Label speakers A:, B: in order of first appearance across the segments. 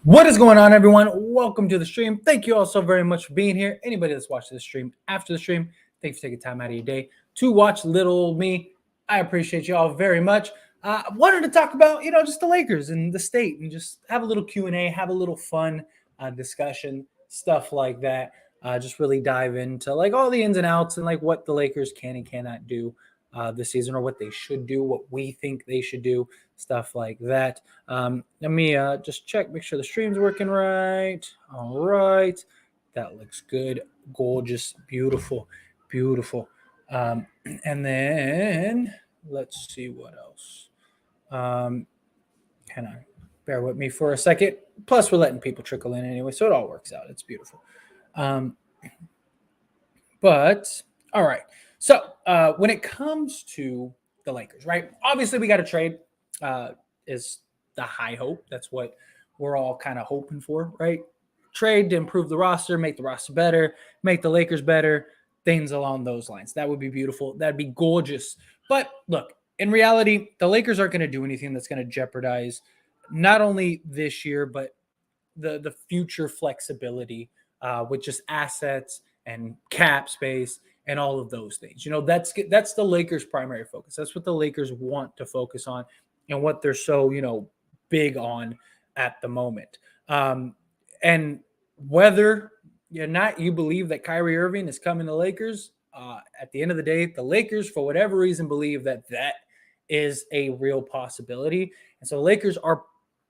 A: What is going on, everyone? Welcome to the stream. Thank you all so very much for being here. Anybody that's watching the stream after the stream, thanks for taking time out of your day to watch little old me. I appreciate you all very much. Wanted to talk about, just the Lakers and the state and just have a little Q&A, have a little fun discussion, stuff like that. Just really dive into like all the ins and outs and like what the Lakers can and cannot do this season, or what they should do, what we think they should do, stuff like that. Let me just check, make sure the stream's working right. All right. That looks good. Gorgeous. Beautiful. Beautiful. And then let's see what else. Kind of bear with me for a second. Plus, we're letting people trickle in anyway, so it all works out. It's beautiful. But all right. So when it comes to the Lakers, right? Obviously, we got to trade. Is the high hope. That's what we're all kind of hoping for, right? Trade to improve the roster, make the roster better, make the Lakers better, things along those lines. That would be beautiful. That'd be gorgeous. But look, in reality, the Lakers aren't going to do anything that's going to jeopardize not only this year, but the future flexibility with just assets and cap space and all of those things. That's the Lakers' primary focus. That's what the Lakers want to focus on and what they're so, big on at the moment. And whether or not you believe that Kyrie Irving is coming to Lakers, at the end of the day, the Lakers, for whatever reason, believe that is a real possibility. And so the Lakers are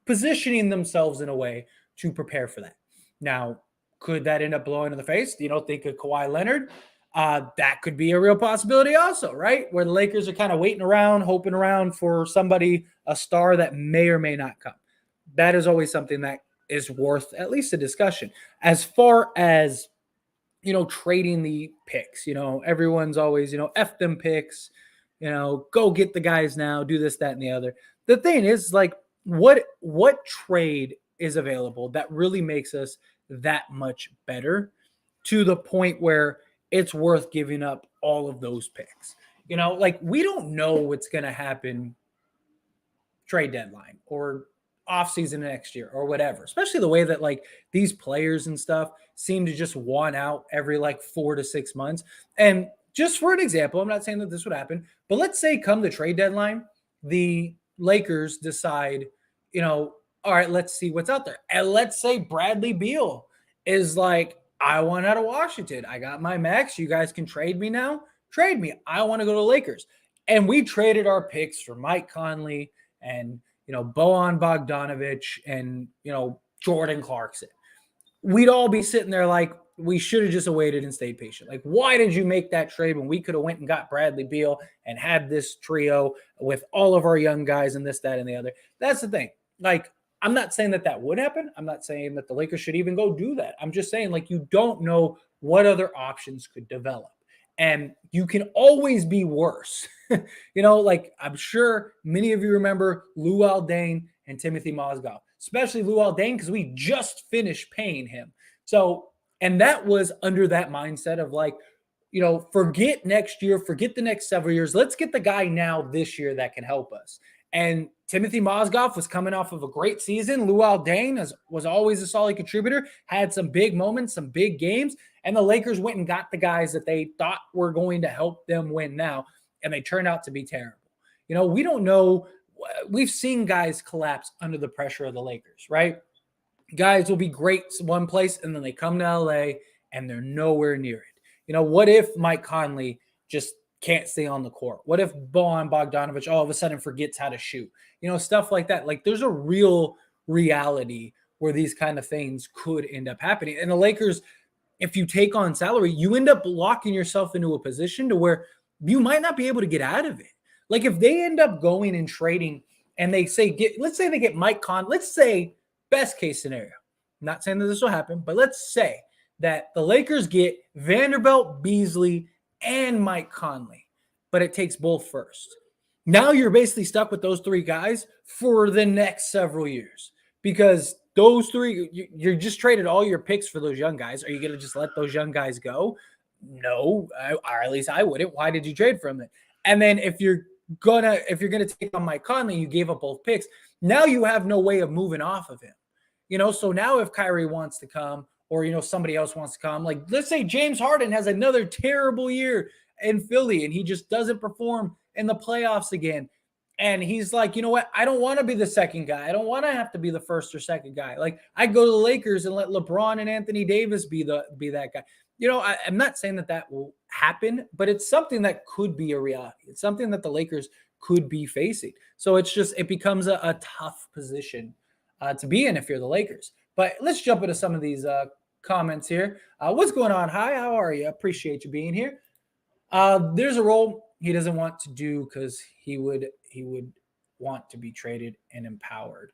A: positioning themselves in a way to prepare for that. Now, could that end up blowing in the face? Think of Kawhi Leonard. That could be a real possibility also, right? Where the Lakers are kind of waiting around, hoping around for somebody, a star that may or may not come. That is always something that is worth at least a discussion. As far as, trading the picks, everyone's always, F them picks, go get the guys now, do this, that, and the other. The thing is, like, what trade is available that really makes us that much better to the point where it's worth giving up all of those picks? Like, we don't know what's going to happen trade deadline or offseason next year or whatever, especially the way that like these players and stuff seem to just want out every like 4 to 6 months. And just for an example, I'm not saying that this would happen, but let's say come the trade deadline, the Lakers decide, all right, let's see what's out there. And let's say Bradley Beal is like, I want out of Washington. I got my max. You guys can trade me now. Trade me. I want to go to the Lakers. And we traded our picks for Mike Conley and, Bojan Bogdanovic and, Jordan Clarkson. We'd all be sitting there like, we should have just waited and stayed patient. Like, why did you make that trade when we could have went and got Bradley Beal and had this trio with all of our young guys and this, that, and the other? That's the thing. Like, I'm not saying that would happen. I'm not saying that the Lakers should even go do that. I'm just saying, like, you don't know what other options could develop. And you can always be worse. Like, I'm sure many of you remember Luol Deng and Timothy Mozgov, especially Luol Deng, because we just finished paying him. So, and that was under that mindset of like, forget next year, forget the next several years. Let's get the guy now this year that can help us. And Timothy Mozgov was coming off of a great season. Luol Deng was always a solid contributor, had some big moments, some big games, and the Lakers went and got the guys that they thought were going to help them win now, and they turned out to be terrible. We don't know. We've seen guys collapse under the pressure of the Lakers, right? Guys will be great one place, and then they come to LA, and they're nowhere near it. What if Mike Conley just can't stay on the court? What if Bojan Bogdanovic all of a sudden forgets how to shoot? Stuff like that. Like, there's a real reality where these kind of things could end up happening. And the Lakers, if you take on salary, you end up locking yourself into a position to where you might not be able to get out of it. Like, if they end up going and trading and they say, let's say they get Mike Conley, let's say best case scenario, I'm not saying that this will happen, but let's say that the Lakers get Vanderbilt, Beasley, and Mike Conley, but it takes both first. Now you're basically stuck with those three guys for the next several years, because those three, you're just traded all your picks for those young guys. Are you going to just let those young guys go? No, or at least I wouldn't. Why did you trade for them? And then if you're gonna take on Mike Conley, you gave up both picks. Now you have no way of moving off of him. So now if Kyrie wants to come or, somebody else wants to come, like let's say James Harden has another terrible year in Philly and he just doesn't perform in the playoffs again. And he's like, you know what? I don't want to be the second guy. I don't want to have to be the first or second guy. Like I go to the Lakers and let LeBron and Anthony Davis be that guy. I'm not saying that will happen, but it's something that could be a reality. It's something that the Lakers could be facing. So it becomes a tough position to be in if you're the Lakers. But let's jump into some of these comments here. What's going on? Hi, how are you? Appreciate you being here. There's a role he doesn't want to do because he would want to be traded and empowered.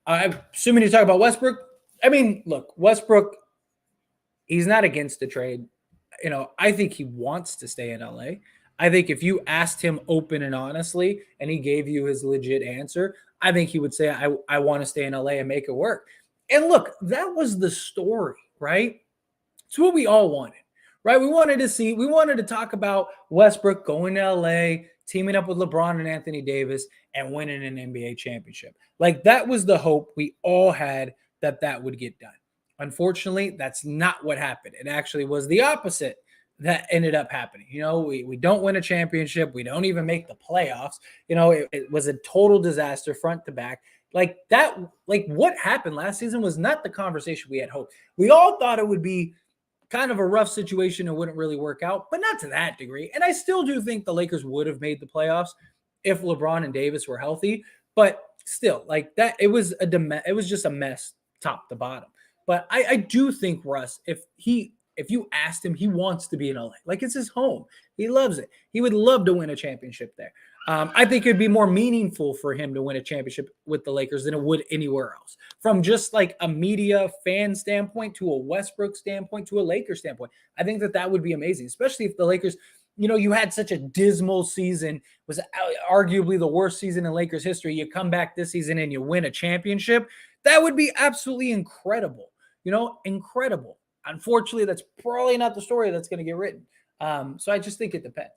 A: I'm assuming you talk about Westbrook. I mean, look, Westbrook, he's not against the trade. I think he wants to stay in LA. I think if you asked him open and honestly, and he gave you his legit answer, I think he would say, I want to stay in LA and make it work. And look, that was the story, right? It's what we all wanted, right? We wanted to talk about Westbrook going to LA, teaming up with LeBron and Anthony Davis, and winning an NBA championship. Like that was the hope we all had that would get done. Unfortunately, that's not what happened. It actually was the opposite that ended up happening. We don't win a championship. We don't even make the playoffs. It was a total disaster front to back. Like that, like what happened last season was not the conversation we had hoped. We all thought it would be kind of a rough situation and wouldn't really work out, but not to that degree. And I still do think the Lakers would have made the playoffs if LeBron and Davis were healthy, but still like that, it was just a mess top to bottom. But I do think Russ, if you asked him, he wants to be in LA. Like it's his home. He loves it. He would love to win a championship there. I think it'd be more meaningful for him to win a championship with the Lakers than it would anywhere else. From just like a media fan standpoint to a Westbrook standpoint to a Lakers standpoint, I think that would be amazing, especially if the Lakers, you had such a dismal season, was arguably the worst season in Lakers history. You come back this season and you win a championship. That would be absolutely incredible. Incredible. Unfortunately, that's probably not the story that's going to get written. So I just think it depends.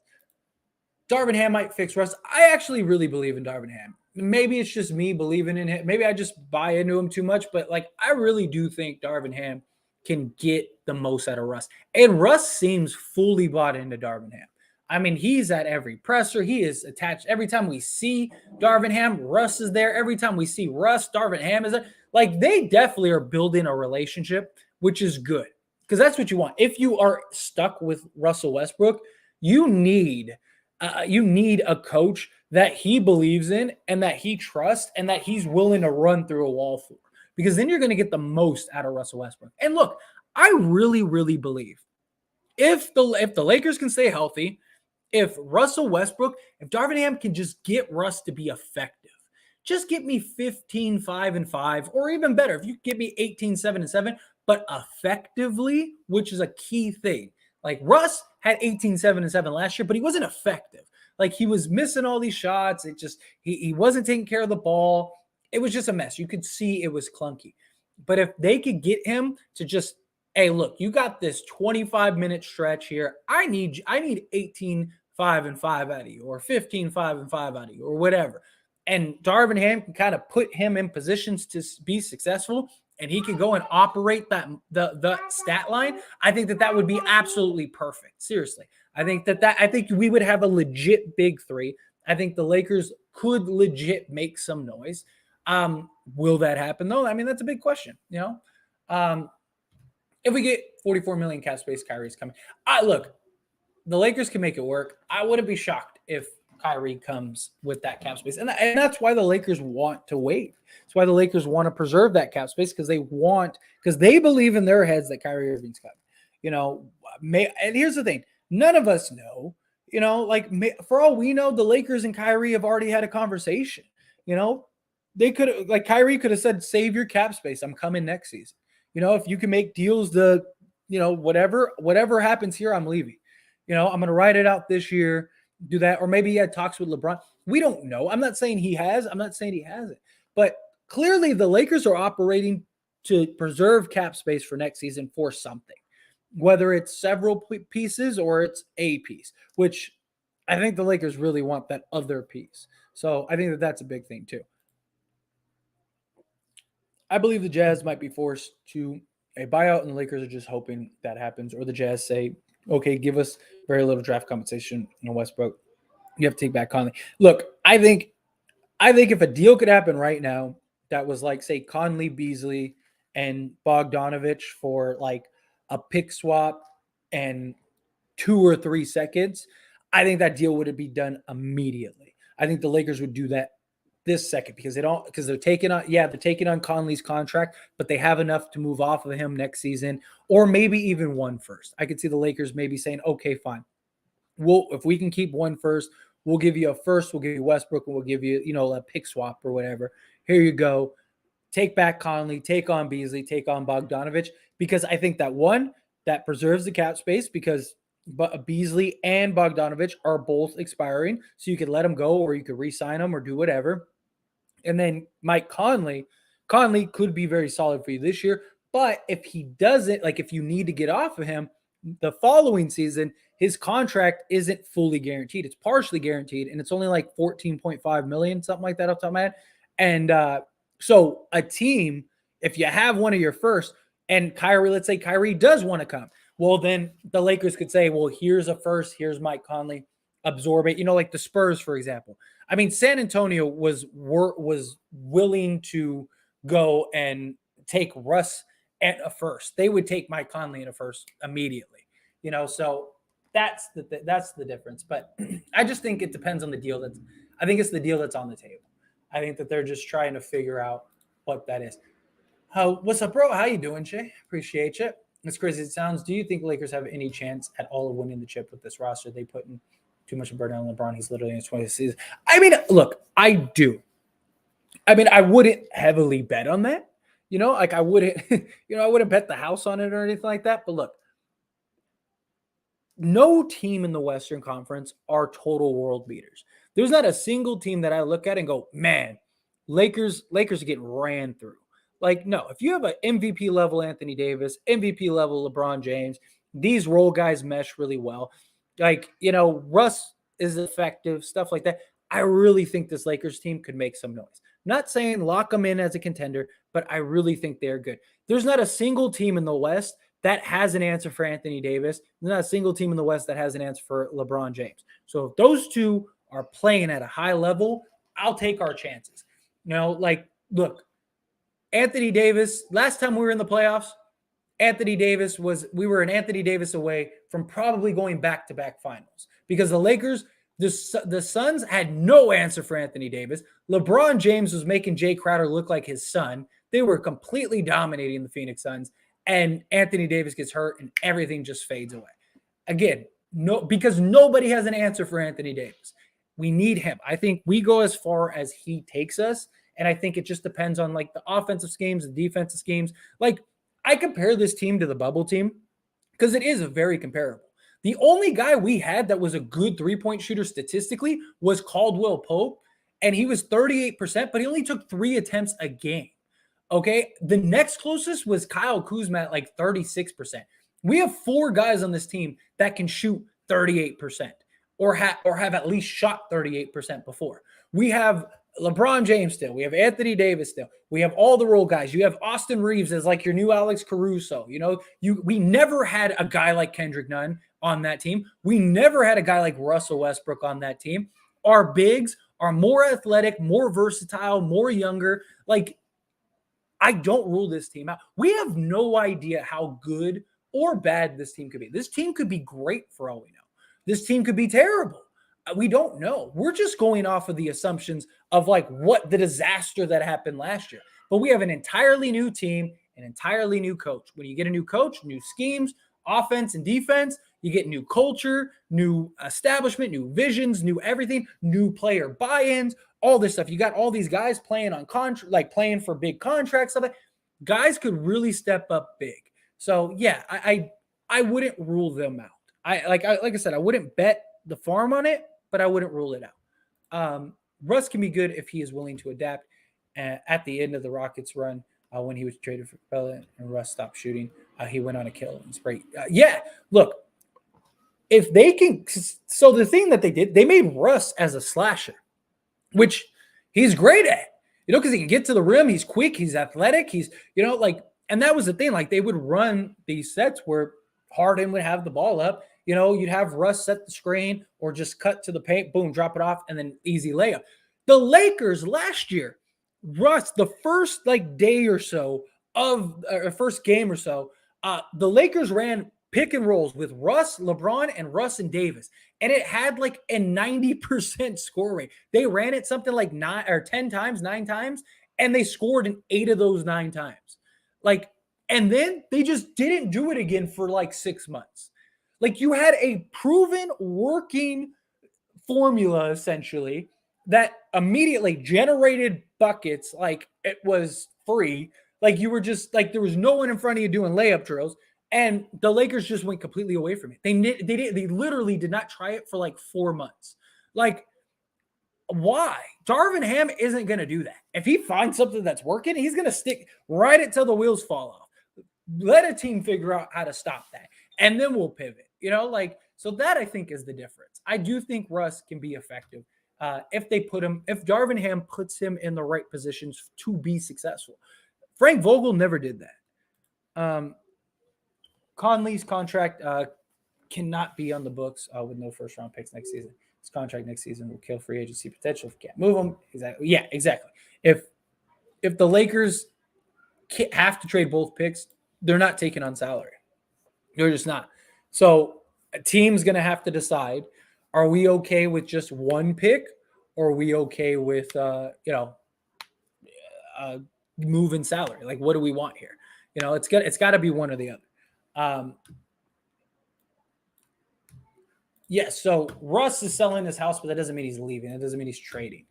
A: Darvin Ham might fix Russ. I actually really believe in Darvin Ham. Maybe it's just me believing in him. Maybe I just buy into him too much, but like I really do think Darvin Ham can get the most out of Russ. And Russ seems fully bought into Darvin Ham. I mean, he's at every presser. He is attached. Every time we see Darvin Ham, Russ is there. Every time we see Russ, Darvin Ham is there. Like they definitely are building a relationship, which is good because that's what you want. If you are stuck with Russell Westbrook, you need a coach that he believes in and that he trusts and that he's willing to run through a wall for, because then you're going to get the most out of Russell Westbrook. And look, I really, really believe if the Lakers can stay healthy, if Russell Westbrook, if Darvin Ham can just get Russ to be effective, just get me 15-5-5, or even better, if you get me 18-7-7, but effectively, which is a key thing. Like Russ had 18-7-7 last year, but he wasn't effective. Like he was missing all these shots. It just, he wasn't taking care of the ball. It was just a mess. You could see it was clunky. But if they could get him to just, hey, look, you got this 25-minute stretch here. I need 18-5-5 out of you, or 15-5-5 out of you, or whatever. And Darvin Ham can kind of put him in positions to be successful, and he can go and operate the stat line. I think that would be absolutely perfect. Seriously. I think we would have a legit big three. I think the Lakers could legit make some noise. Will that happen though? I mean, that's a big question, if we get 44 million cap space, Kyrie's coming. Look, the Lakers can make it work. I wouldn't be shocked if Kyrie comes with that cap space. And that's why the Lakers want to wait. That's why the Lakers want to preserve that cap space, because they believe in their heads that Kyrie Irving's coming. And here's the thing. None of us know, for all we know, the Lakers and Kyrie have already had a conversation. They could have, like Kyrie could have said, save your cap space. I'm coming next season. If you can make deals to, whatever happens here, I'm leaving. I'm going to ride it out this year. Do that, or maybe he had talks with LeBron. We don't know. I'm not saying he has. I'm not saying he hasn't. But clearly the Lakers are operating to preserve cap space for next season for something, whether it's several pieces or it's a piece, which I think the Lakers really want that other piece. So I think that that's a big thing too. I believe the Jazz might be forced to a buyout, and the Lakers are just hoping that happens. Or the Jazz say, okay, give us very little draft compensation in Westbrook. You have to take back Conley. Look, I think if a deal could happen right now that was like, say, Conley, Beasley, and Bogdanovich for like a pick swap and 2 or 3 seconds, I think that deal would be done immediately. I think the Lakers would do that this second because they're taking on Conley's contract, but they have enough to move off of him next season, or maybe even one first. I could see the Lakers maybe saying, okay, fine. If we can keep one first, we'll give you a first, we'll give you Westbrook, and we'll give you, a pick swap or whatever. Here you go. Take back Conley, take on Beasley, take on Bogdanovich, because I think that preserves the cap space because Beasley and Bogdanovich are both expiring, so you could let them go or you could re-sign them or do whatever. And then Mike Conley could be very solid for you this year, but if he doesn't, like if you need to get off of him the following season, his contract isn't fully guaranteed. It's partially guaranteed, and it's only like 14.5 million, something like that off the top of my head. And so a team, if you have one of your first, and let's say Kyrie does want to come, well, then the Lakers could say, well, here's a first, here's Mike Conley, absorb it. Like the Spurs, for example. I mean, San Antonio was willing to go and take Russ at a first. They would take Mike Conley in a first immediately. So that's the difference. But I just think it depends on the deal. I think it's the deal that's on the table. I think that they're just trying to figure out what that is. What's up, bro? How you doing, Shay? Appreciate you. As crazy as it sounds, do you think Lakers have any chance at all of winning the chip with this roster? They put in too much of burden on LeBron. He's literally in his 20th season. I mean, look, I do. I mean, I wouldn't heavily bet on that. Like I wouldn't, I wouldn't bet the house on it or anything like that. But look, no team in the Western Conference are total world beaters. There's not a single team that I look at and go, man, Lakers are getting ran through. Like, no, if you have an MVP level Anthony Davis, MVP level LeBron James, these role guys mesh really well. Like, Russ is effective, stuff like that. I really think this Lakers team could make some noise. Not saying lock them in as a contender, but I really think they're good. There's not a single team in the West that has an answer for Anthony Davis. There's not a single team in the West that has an answer for LeBron James. So if those two are playing at a high level, I'll take our chances. Look, Anthony Davis, last time we were in the playoffs, we were an Anthony Davis away from probably going back-to-back finals because the Lakers, the Suns had no answer for Anthony Davis. LeBron James was making Jay Crowder look like his son. They were completely dominating the Phoenix Suns, and Anthony Davis gets hurt and everything just fades away. Again, because nobody has an answer for Anthony Davis. We need him. I think we go as far as he takes us, and I think it just depends on like the offensive schemes, the defensive schemes. Like I compare this team to the bubble team because it is very comparable. The only guy we had that was a good three-point shooter statistically was Caldwell Pope, and he was 38%, but he only took 3 attempts a game. Okay, the next closest was Kyle Kuzma at like 36%. We have 4 guys on this team that can shoot 38% or have at least shot 38% before. We have LeBron James still. We have Anthony Davis still. We have all the role guys. You have Austin Reeves as like your new Alex Caruso. We never had a guy like Kendrick Nunn on that team. We never had a guy like Russell Westbrook on that team. Our bigs are more athletic, more versatile, more younger. Like, I don't rule this team out. We have no idea how good or bad this team could be. This team could be great for all we know. This team could be terrible. We don't know. We're just going off of the assumptions of like what the disaster that happened last year. But we have an entirely new team, an entirely new coach. When you get a new coach, new schemes, offense and defense, you get new culture, new establishment, new visions, new everything, new player buy-ins, all this stuff. You got all these guys playing on playing for big contracts, stuff like that. Guys could really step up big. So yeah, I wouldn't rule them out. Like I said, I wouldn't bet the farm on it, but I wouldn't rule it out. Russ can be good if he is willing to adapt. At the end of the Rockets run, when he was traded for Capella and Russ stopped shooting, he went on a kill and spray. Look, if they can. So the thing that they did, they made Russ as a slasher, which he's great at. because he can get to the rim. He's quick. He's athletic. He's, and that was the thing. Like, they would run these sets where Harden would have the ball up. You'd have Russ set the screen or just cut to the paint, boom, drop it off, and then easy layup. The Lakers last year, Russ, the first day or so of first game or so, the Lakers ran pick and rolls with Russ, LeBron, and Russ and Davis. And it had like a 90% score rate. They ran it something like 9 times, and they scored in 8 of those 9 times. And then they just didn't do it again for like 6 months. You had a proven working formula, essentially, that immediately generated buckets like it was free. You were just there was no one in front of you doing layup drills. And the Lakers just went completely away from it. They literally did not try it for like 4 months. Why? Darvin Ham isn't going to do that. If he finds something that's working, he's going to stick right it till the wheels fall off. Let a team figure out how to stop that, and then we'll pivot. So that I think is the difference. I do think Russ can be effective if Darvin Ham puts him in the right positions to be successful. Frank Vogel never did that. Conley's contract cannot be on the books with no first-round picks next season. His contract next season will kill free agency potential if we can't move him. Exactly. Yeah, exactly. If the Lakers have to trade both picks, they're not taking on salary. They're just not. So a team's going to have to decide, are we okay with just one pick, or are we okay with, moving salary? What do we want here? It's got to be one or the other. Yes, so Russ is selling his house, but that doesn't mean he's leaving. It doesn't mean he's trading.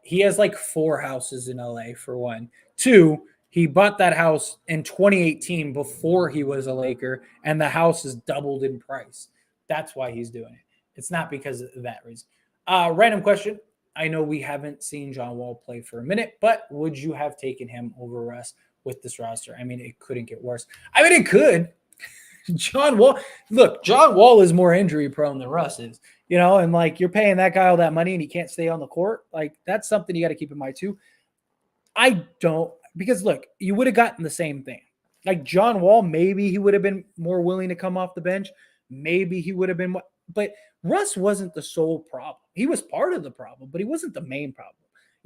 A: He has 4 houses in LA, for one. 2, he bought that house in 2018 before he was a Laker, and the house is doubled in price. That's why he's doing it. It's not because of that reason. Random question. I know we haven't seen John Wall play for a minute, but would you have taken him over Russ with this roster? I mean, it couldn't get worse. I mean, it could. John Wall is more injury prone than Russ is, and you're paying that guy all that money and he can't stay on the court. That's something you got to keep in mind too. Because you would have gotten the same thing. John Wall, maybe he would have been more willing to come off the bench. Maybe he would have been, but Russ wasn't the sole problem. He was part of the problem, but he wasn't the main problem.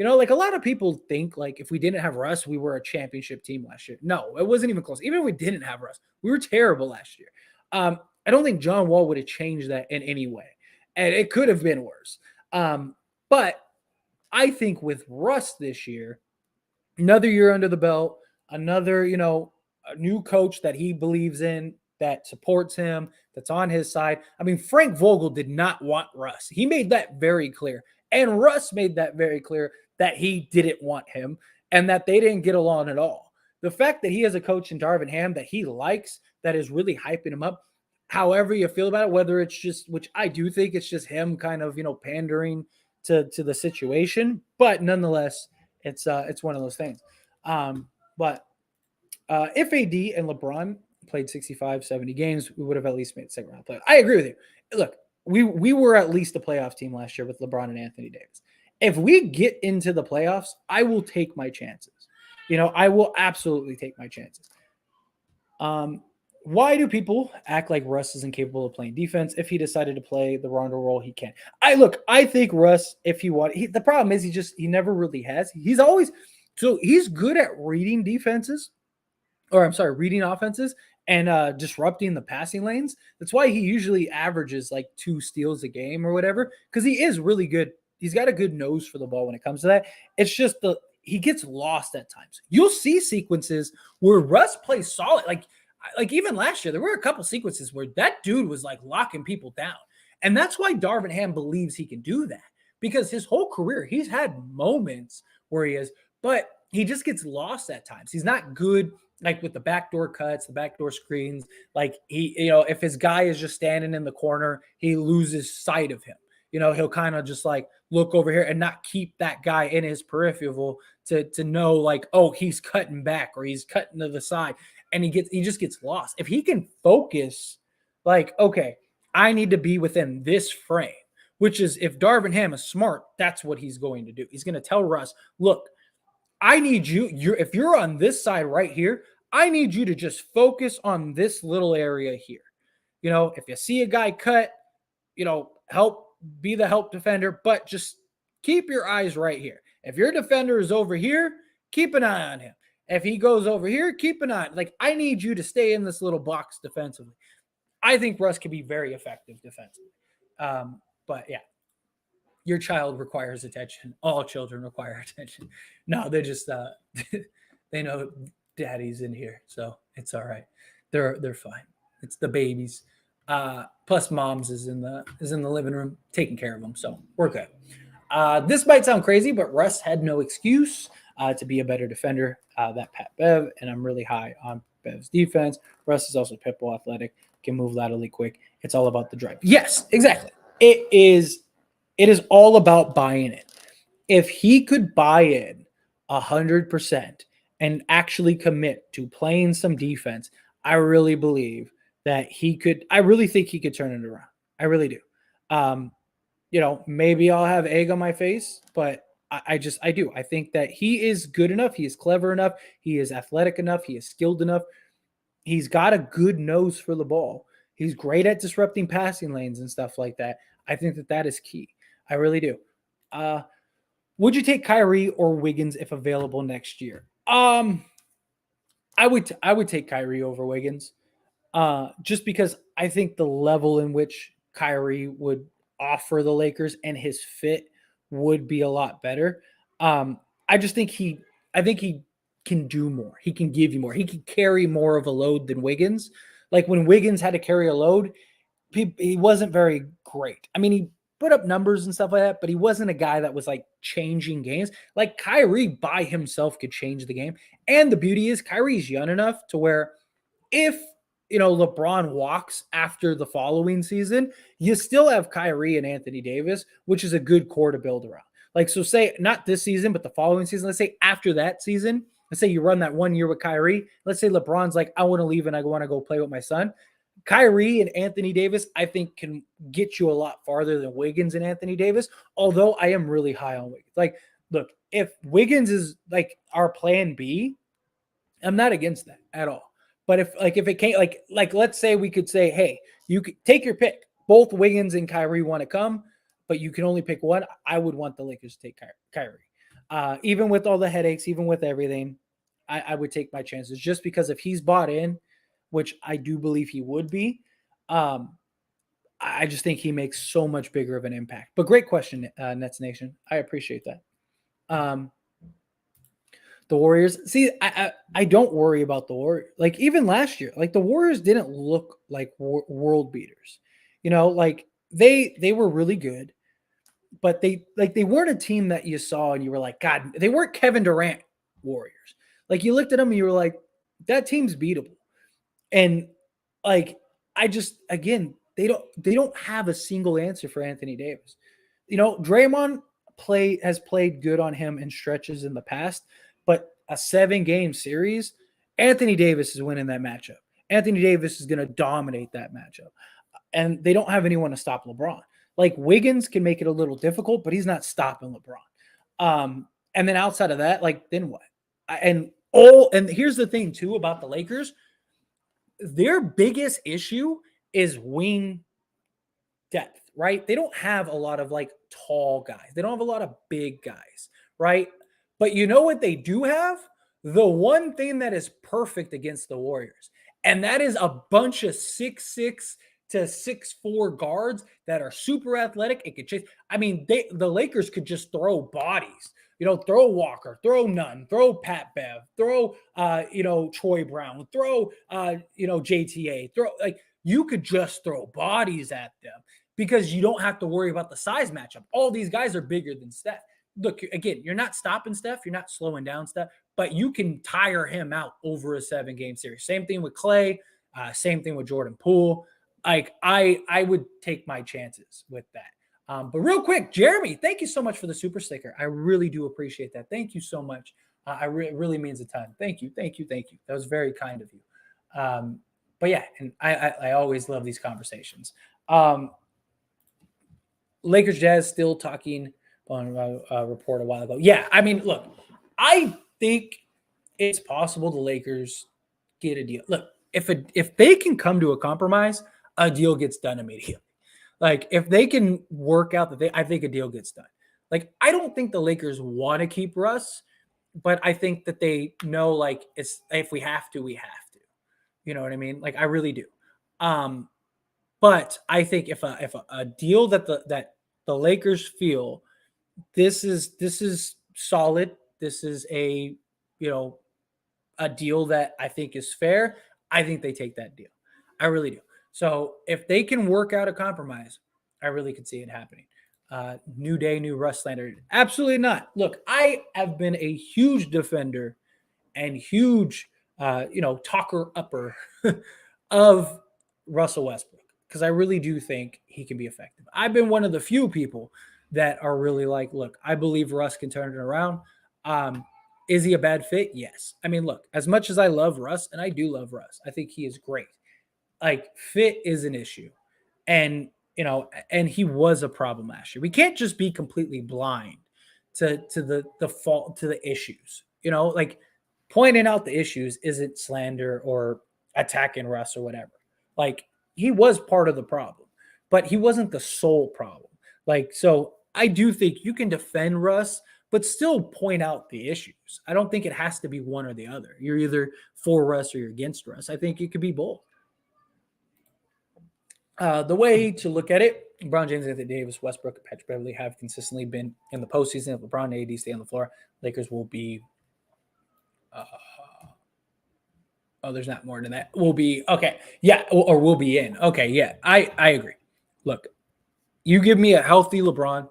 A: A lot of people think if we didn't have Russ, we were a championship team last year. No, it wasn't even close. Even if we didn't have Russ, we were terrible last year. I don't think John Wall would have changed that in any way. And it could have been worse. But I think with Russ this year, another year under the belt, another, a new coach that he believes in, that supports him, that's on his side. I mean, Frank Vogel did not want Russ. He made that very clear. And Russ made that very clear that he didn't want him and that they didn't get along at all. The fact that he has a coach in Darvin Ham that he likes, that is really hyping him up, however you feel about it, whether it's just, which I do think it's just him kind of, pandering to the situation, but nonetheless, it's one of those things. But if AD and LeBron played 65, 70 games, we would have at least made second round play. I agree with you. Look, we were at least a playoff team last year with LeBron and Anthony Davis. If we get into the playoffs, I will take my chances. I will absolutely take my chances. Why do people act like Russ is incapable of playing defense? If he decided to play the Rondo role, he can. I think Russ, if he wanted, the problem is he never really has. He's good at reading defenses, reading offenses and disrupting the passing lanes. That's why he usually averages 2 steals a game or whatever, because he is really good. He's got a good nose for the ball when it comes to that. It's just he gets lost at times. You'll see sequences where Russ plays solid. Even last year, there were a couple sequences where that dude was locking people down. And that's why Darvin Ham believes he can do that, because his whole career, he's had moments where he is, but he just gets lost at times. He's not good with the backdoor cuts, the backdoor screens. If his guy is just standing in the corner, he loses sight of him. He'll kind of just look over here and not keep that guy in his peripheral to know oh, he's cutting back or he's cutting to the side, and he just gets lost. If he can focus, okay, I need to be within this frame, which is, if Darvin Ham is smart, that's what he's going to do. He's going to tell Russ, look, I need you, if you're on this side right here, I need you to just focus on this little area here. If you see a guy cut, help, be the help defender, but just keep your eyes right here. If your defender is over here, keep an eye on him. If he goes over here, keep an eye. Like, I need you to stay in this little box defensively. I think Russ can be very effective defensively. But yeah, your child requires attention. All children require attention. No, they just they know daddy's in here, so it's all right. They're fine. It's the babies. Plus, mom's is in the living room taking care of them, so we're good. This might sound crazy, but Russ had no excuse to be a better defender than Pat Bev, and I'm really high on Bev's defense. Russ is also pitbull athletic, can move laterally quick. It's all about the drive. Yes, exactly. It is all about buying in. If he could buy in 100% and actually commit to playing some defense, I really believe that he could. I really think he could turn it around. I really do. Maybe I'll have egg on my face, but I do. I think that he is good enough. He is clever enough. He is athletic enough. He is skilled enough. He's got a good nose for the ball. He's great at disrupting passing lanes and stuff like that. I think that is key. I really do. Would you take Kyrie or Wiggins if available next year? I would take Kyrie over Wiggins, just because I think the level in which Kyrie would offer the Lakers and his fit would be a lot better. I think he can do more. He can give you more. He can carry more of a load than Wiggins. Like, when Wiggins had to carry a load, he wasn't very great. I mean, he put up numbers and stuff like that, but he wasn't a guy that was like changing games. Like, Kyrie by himself could change the game. And the beauty is Kyrie's young enough to where if LeBron walks after the following season, you still have Kyrie and Anthony Davis, which is a good core to build around. Like, so say not this season, but the following season, let's say after that season, let's say you run that 1 year with Kyrie. Let's say LeBron's like, I want to leave and I want to go play with my son. Kyrie and Anthony Davis, I think, can get you a lot farther than Wiggins and Anthony Davis, although I am really high on Wiggins. Like, look, if Wiggins is like our plan B, I'm not against that at all. But if it can't, like let's say we could say, hey, you could take your pick. Both Wiggins and Kyrie want to come, but you can only pick one. I would want the Lakers to take Kyrie. Even with all the headaches, even with everything, I would take my chances, just because if he's bought in, which I do believe he would be, I just think he makes so much bigger of an impact. But great question, Nets Nation. I appreciate that. The Warriors, see, I don't worry about the Warriors. Like, even last year, like, the Warriors didn't look like world beaters. Like, they were really good, but they weren't a team that you saw and you were like, God, they weren't Kevin Durant Warriors. Like, you looked at them and you were like, that team's beatable. And like, again, they don't have a single answer for Anthony Davis. Draymond has played good on him in stretches in the past, but a 7-game series, Anthony Davis is winning that matchup. Anthony Davis is going to dominate that matchup. And they don't have anyone to stop LeBron. Like, Wiggins can make it a little difficult, but he's not stopping LeBron. And then outside of that, like, then what? And here's the thing too about the Lakers. Their biggest issue is wing depth, right? They don't have a lot of like tall guys. They don't have a lot of big guys, right? But you know what they do have? The one thing that is perfect against the Warriors, and that is a bunch of 6'6" to 6'4" guards that are super athletic and can chase. I mean, the Lakers could just throw bodies. Throw Walker, throw Nunn, throw Pat Bev, throw Troy Brown, throw JTA, you could just throw bodies at them because you don't have to worry about the size matchup. All these guys are bigger than Steph. Look, again, you're not stopping Steph, you're not slowing down Steph, but you can tire him out over a 7-game series. Same thing with Clay, same thing with Jordan Poole. Like, I would take my chances with that. But real quick, Jeremy, thank you so much for the super sticker. I really do appreciate that. Thank you so much. It really means a ton. Thank you. That was very kind of you. But yeah, and I always love these conversations. Lakers Jazz still talking on a report a while ago. Yeah, I mean, look, I think it's possible the Lakers get a deal. Look, if they can come to a compromise, a deal gets done immediately. Like if they can work out I think a deal gets done. Like I don't think the Lakers want to keep Russ, but I think that they know like it's if we have to, we have to. You know what I mean? Like I really do. But I think if a deal that the Lakers feel this is solid, this is a a deal that I think is fair, I think they take that deal. I really do. So if they can work out a compromise, I really could see it happening. New day, new Russ slander. Absolutely not. Look, I have been a huge defender and huge, talker upper of Russell Westbrook because I really do think he can be effective. I've been one of the few people that are really like, look, I believe Russ can turn it around. Is he a bad fit? Yes. I mean, look, as much as I love Russ, and I do love Russ, I think he is great. Like, fit is an issue. And, and he was a problem last year. We can't just be completely blind to the fault, to the issues. Like pointing out the issues isn't slander or attacking Russ or whatever. Like, he was part of the problem, but he wasn't the sole problem. Like, so I do think you can defend Russ, but still point out the issues. I don't think it has to be one or the other. You're either for Russ or you're against Russ. I think it could be both. The way to look at it, LeBron James, Anthony Davis, Westbrook, and Patrick Beverley have consistently been in the postseason. If LeBron and AD stay on the floor, Lakers will be there's not more than that. We'll be okay. Yeah, or we'll be in. Okay, yeah. I agree. Look, you give me a healthy LeBron,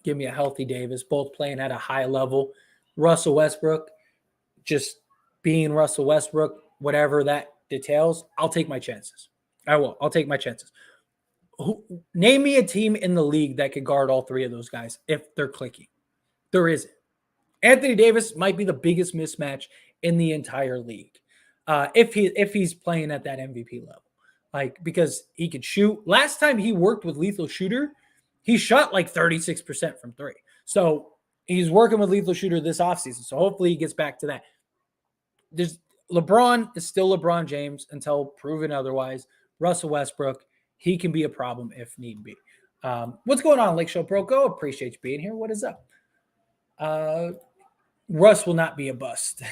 A: give me a healthy Davis, both playing at a high level. Russell Westbrook, just being Russell Westbrook, whatever that details, I'll take my chances. I will. I'll take my chances. Name me a team in the league that could guard all three of those guys if they're clicking. There isn't. Anthony Davis might be the biggest mismatch in the entire league. If he's playing at that MVP level, like because he could shoot. Last time he worked with Lethal Shooter, he shot like 36% from three. So he's working with Lethal Shooter this offseason. So hopefully he gets back to that. LeBron is still LeBron James until proven otherwise. Russell Westbrook, he can be a problem if need be. What's going on, Lake Show Pro? Go. Appreciate you being here. What is up? Russ will not be a bust.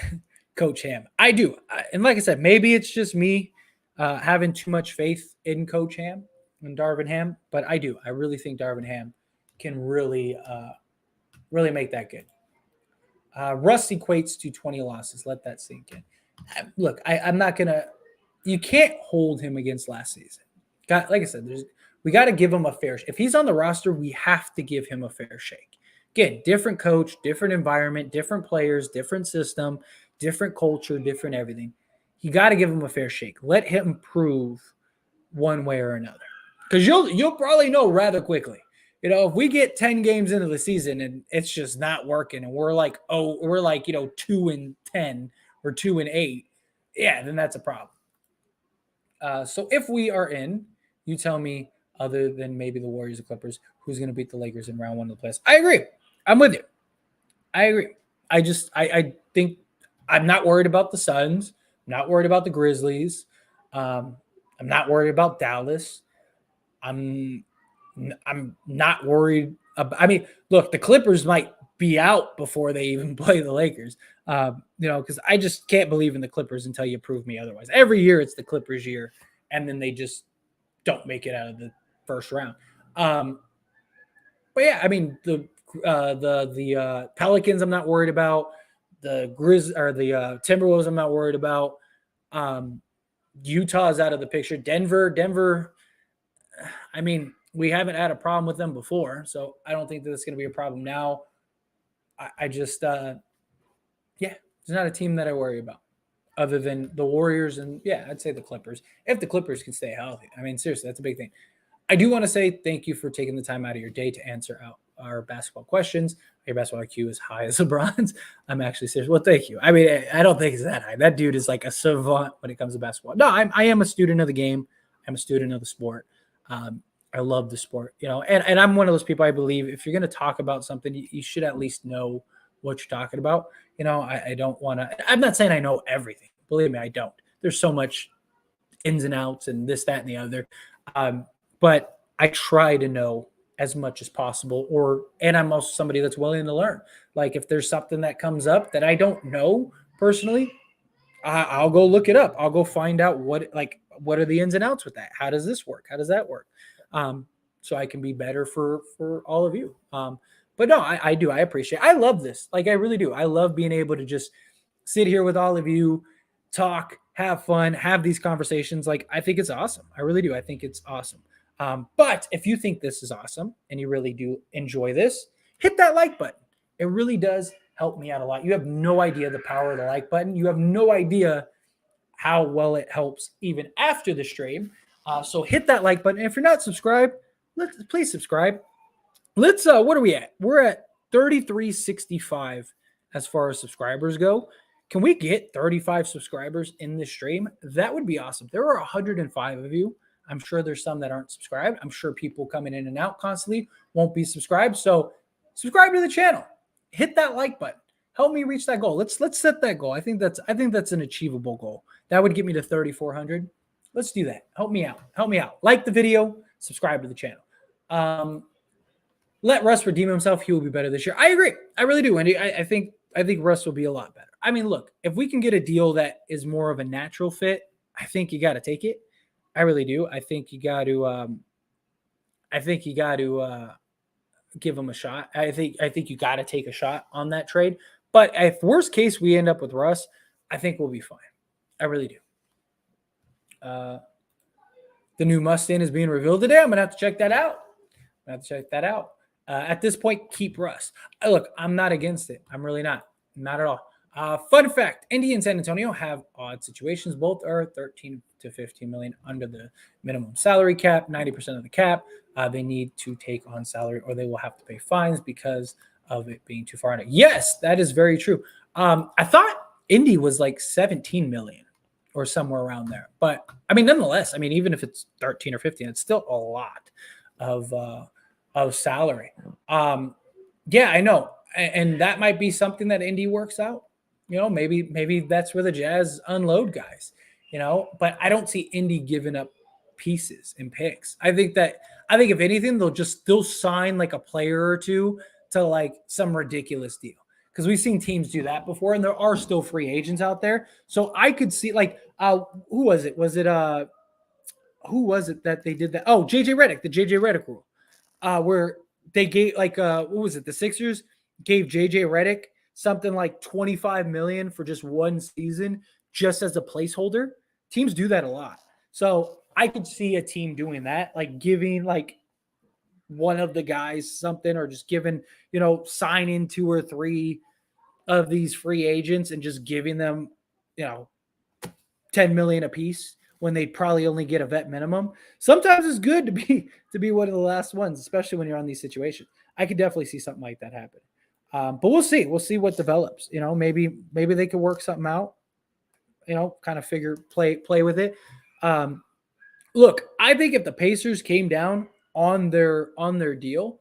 A: Coach Ham. I do. And like I said, maybe it's just me having too much faith in Coach Ham and Darvin Ham, but I do. I really think Darvin Ham can really make that good. Russ equates to 20 losses. Let that sink in. Look, I'm not going to – you can't hold him against last season. Like I said, we got to give him a fair – if he's on the roster, we have to give him a fair shake. Again, different coach, different environment, different players, different system, different culture, different everything. You got to give him a fair shake. Let him prove one way or another. Because you'll probably know rather quickly. If we get 10 games into the season and it's just not working and we're like 2-10 or 2-8, yeah, then that's a problem. So if we are in, you tell me, other than maybe the Warriors or Clippers, who's going to beat the Lakers in round one of the playoffs? I agree. I'm with you. I agree. I think I'm not worried about the Suns. I'm not worried about the Grizzlies. I'm not worried about Dallas. I'm not worried about, I mean, look, the Clippers might be out before they even play the Lakers, because I just can't believe in the Clippers until you prove me otherwise. Every year it's the Clippers year, and then they just don't make it out of the first round. But yeah, I mean, the Pelicans I'm not worried about. The Timberwolves I'm not worried about. Utah is out of the picture. Denver, I mean, we haven't had a problem with them before, so I don't think that it's going to be a problem now. I just, it's not a team that I worry about other than the Warriors and, I'd say the Clippers. If the Clippers can stay healthy. I mean, seriously, that's a big thing. I do want to say thank you for taking the time out of your day to answer out our basketball questions. Your basketball IQ is high as LeBron's. I'm actually serious. Well, thank you. I mean, I don't think it's that high. That dude is like a savant when it comes to basketball. No, I am a student of the game. I'm a student of the sport. I love the sport, and I'm one of those people. I believe if you're going to talk about something, you should at least know what you're talking about. I don't want to. I'm not saying I know everything. Believe me, I don't. There's so much ins and outs and this, that, and the other. But I try to know as much as possible, and I'm also somebody that's willing to learn. Like if there's something that comes up that I don't know personally, I'll go look it up. I'll go find out what are the ins and outs with that? How does this work? How does that work? So I can be better for all of you. But no, I do. I appreciate it. I love this. Like I really do. I love being able to just sit here with all of you, talk, have fun, have these conversations. Like I think it's awesome. I really do. I think it's awesome. But if you think this is awesome and you really do enjoy this, hit that like button. It really does help me out a lot. You have no idea the power of the like button. You have no idea how well it helps even after the stream. So hit that like button. If you're not subscribed, please subscribe. Let's what are we at? We're at 3365 as far as subscribers go. Can we get 35 subscribers in this stream? That would be awesome. There are 105 of you. I'm sure there's some that aren't subscribed. I'm sure people coming in and out constantly won't be subscribed. So subscribe to the channel. Hit that like button. Help me reach that goal. Let's set that goal. I think that's an achievable goal. That would get me to 3,400. Let's do that. Help me out. Help me out. Like the video. Subscribe to the channel. Let Russ redeem himself. He will be better this year. I agree. I really do, Andy. I think Russ will be a lot better. I mean, look, if we can get a deal that is more of a natural fit, I think you got to take it. I really do. I think you got to. Give him a shot. I think you got to take a shot on that trade. But if worst case we end up with Russ, I think we'll be fine. I really do. The new Mustang is being revealed today. I'm gonna have to check that out. At this point, keep Russ. Look, I'm not against it. I'm really not at all. Fun fact: Indy and San Antonio have odd situations. Both are 13 to 15 million under the minimum salary cap, 90% of the cap. They need to take on salary, or they will have to pay fines because of it being too far under. Yes, that is very true. I thought Indy was like 17 million or somewhere around there, but I mean, nonetheless, I mean, even if it's 13 or 15, it's still a lot of salary. Yeah, I know, and that might be something that Indy works out. Maybe that's where the Jazz unload guys. But I don't see Indy giving up pieces and picks. I think if anything, they'll sign like a player or two to like some ridiculous deal, because we've seen teams do that before, and there are still free agents out there. So I could see like who was it? Who was it that they did that? Oh, JJ Redick, the JJ Redick rule, where they gave like what was it? The Sixers gave JJ Redick something like 25 million for just one season, just as a placeholder. Teams do that a lot. So I could see a team doing that, like giving like one of the guys something, or just giving, signing 2 or 3 of these free agents and just giving them, 10 million a piece when they probably only get a vet minimum. Sometimes it's good to be one of the last ones, especially when you're on these situations. I could definitely see something like that happen. But we'll see. We'll see what develops. Maybe they could work something out. Kind of play with it. Look, I think if the Pacers came down on their deal,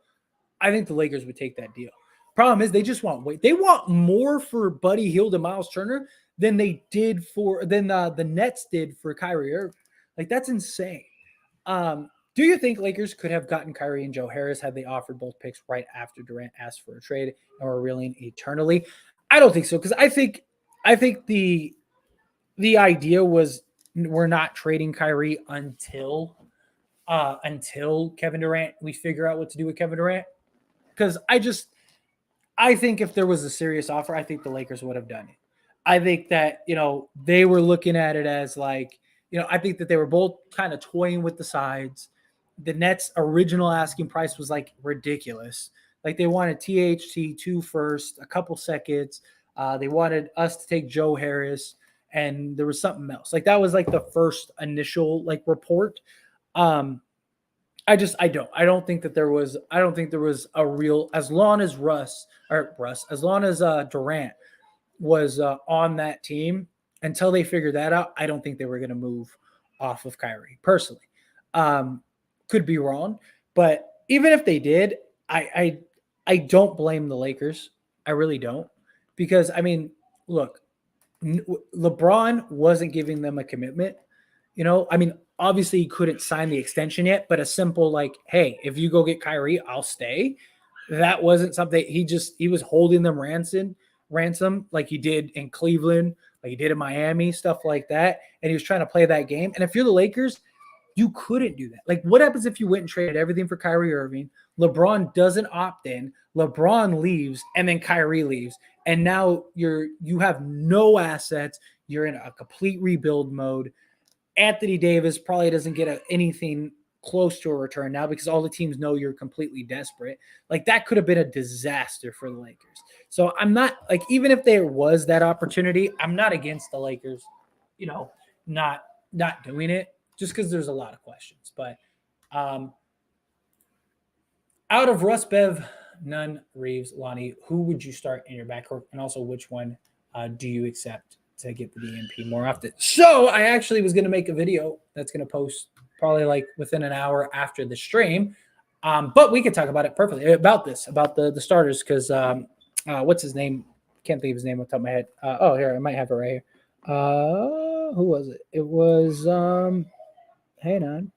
A: I think the Lakers would take that deal. Problem is, they just want weight. They want more for Buddy Hield and Miles Turner than the Nets did for Kyrie Irving. Like, that's insane. Do you think Lakers could have gotten Kyrie and Joe Harris had they offered both picks right after Durant asked for a trade and were reeling eternally? I don't think so, because I think the idea was we're not trading Kyrie until Kevin Durant. We figure out what to do with Kevin Durant, because I think if there was a serious offer, I think the Lakers would have done it. I think that, they were looking at it as like, I think that they were both kind of toying with the sides. The Nets' original asking price was like ridiculous. Like, they wanted THT 2 first, a couple seconds. They wanted us to take Joe Harris, and there was something else. Like, that was like the first initial like report. I don't think there was a real, as long as Durant was on that team, until they figured that out, I don't think they were going to move off of Kyrie personally. Could be wrong, but even if they did, I don't blame the Lakers. I really don't. because I mean, look, LeBron wasn't giving them a commitment. I mean, obviously he couldn't sign the extension yet, but a simple like, hey, if you go get Kyrie, I'll stay. That wasn't something he was holding them ransom like he did in Cleveland, like he did in Miami, stuff like that. And he was trying to play that game. And if you're the Lakers, you couldn't do that. Like, what happens if you went and traded everything for Kyrie Irving? LeBron doesn't opt in. LeBron leaves, and then Kyrie leaves, and now you have no assets. You're in a complete rebuild mode. Anthony Davis probably doesn't get anything close to a return now because all the teams know you're completely desperate. Like that could have been a disaster for the Lakers. So I'm not like, even if there was that opportunity, I'm not against the Lakers, not doing it just because there's a lot of questions. But out of Russ, Bev, Nunn, Reeves, Lonnie, who would you start in your backcourt, and also which one do you accept to get the DNP more often? So I actually was going to make a video that's going to post probably like within an hour after the stream, but we could talk about it perfectly about the starters because what's his name? Can't think of his name off the top of my head. Here I might have it right here. Who was it? It was hang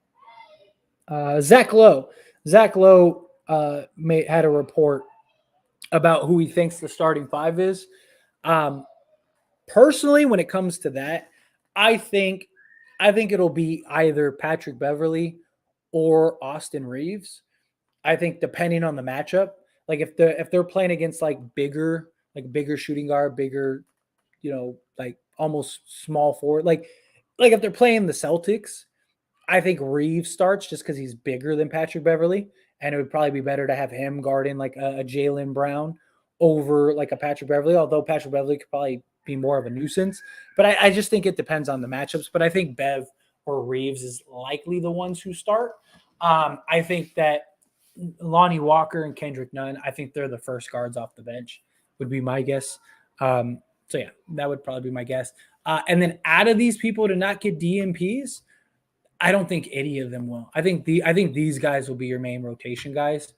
A: on, Zach Lowe. Zach Lowe had a report about who he thinks the starting five is. Personally, when it comes to that, I think it'll be either Patrick Beverley or Austin Reeves. I think depending on the matchup, like if they're playing against like bigger shooting guard, bigger, like almost small forward, like if they're playing the Celtics, I think Reeves starts just because he's bigger than Patrick Beverley, and it would probably be better to have him guarding like a Jaylen Brown over like a Patrick Beverley, although Patrick Beverley could probably be more of a nuisance. But I just think it depends on the matchups. But I think Bev or Reeves is likely the ones who start. I think that Lonnie Walker and Kendrick Nunn, I think they're the first guards off the bench, would be my guess. So yeah, that would probably be my guess. And then out of these people to not get DMPs, I don't think any of them will. I think these guys will be your main rotation guys.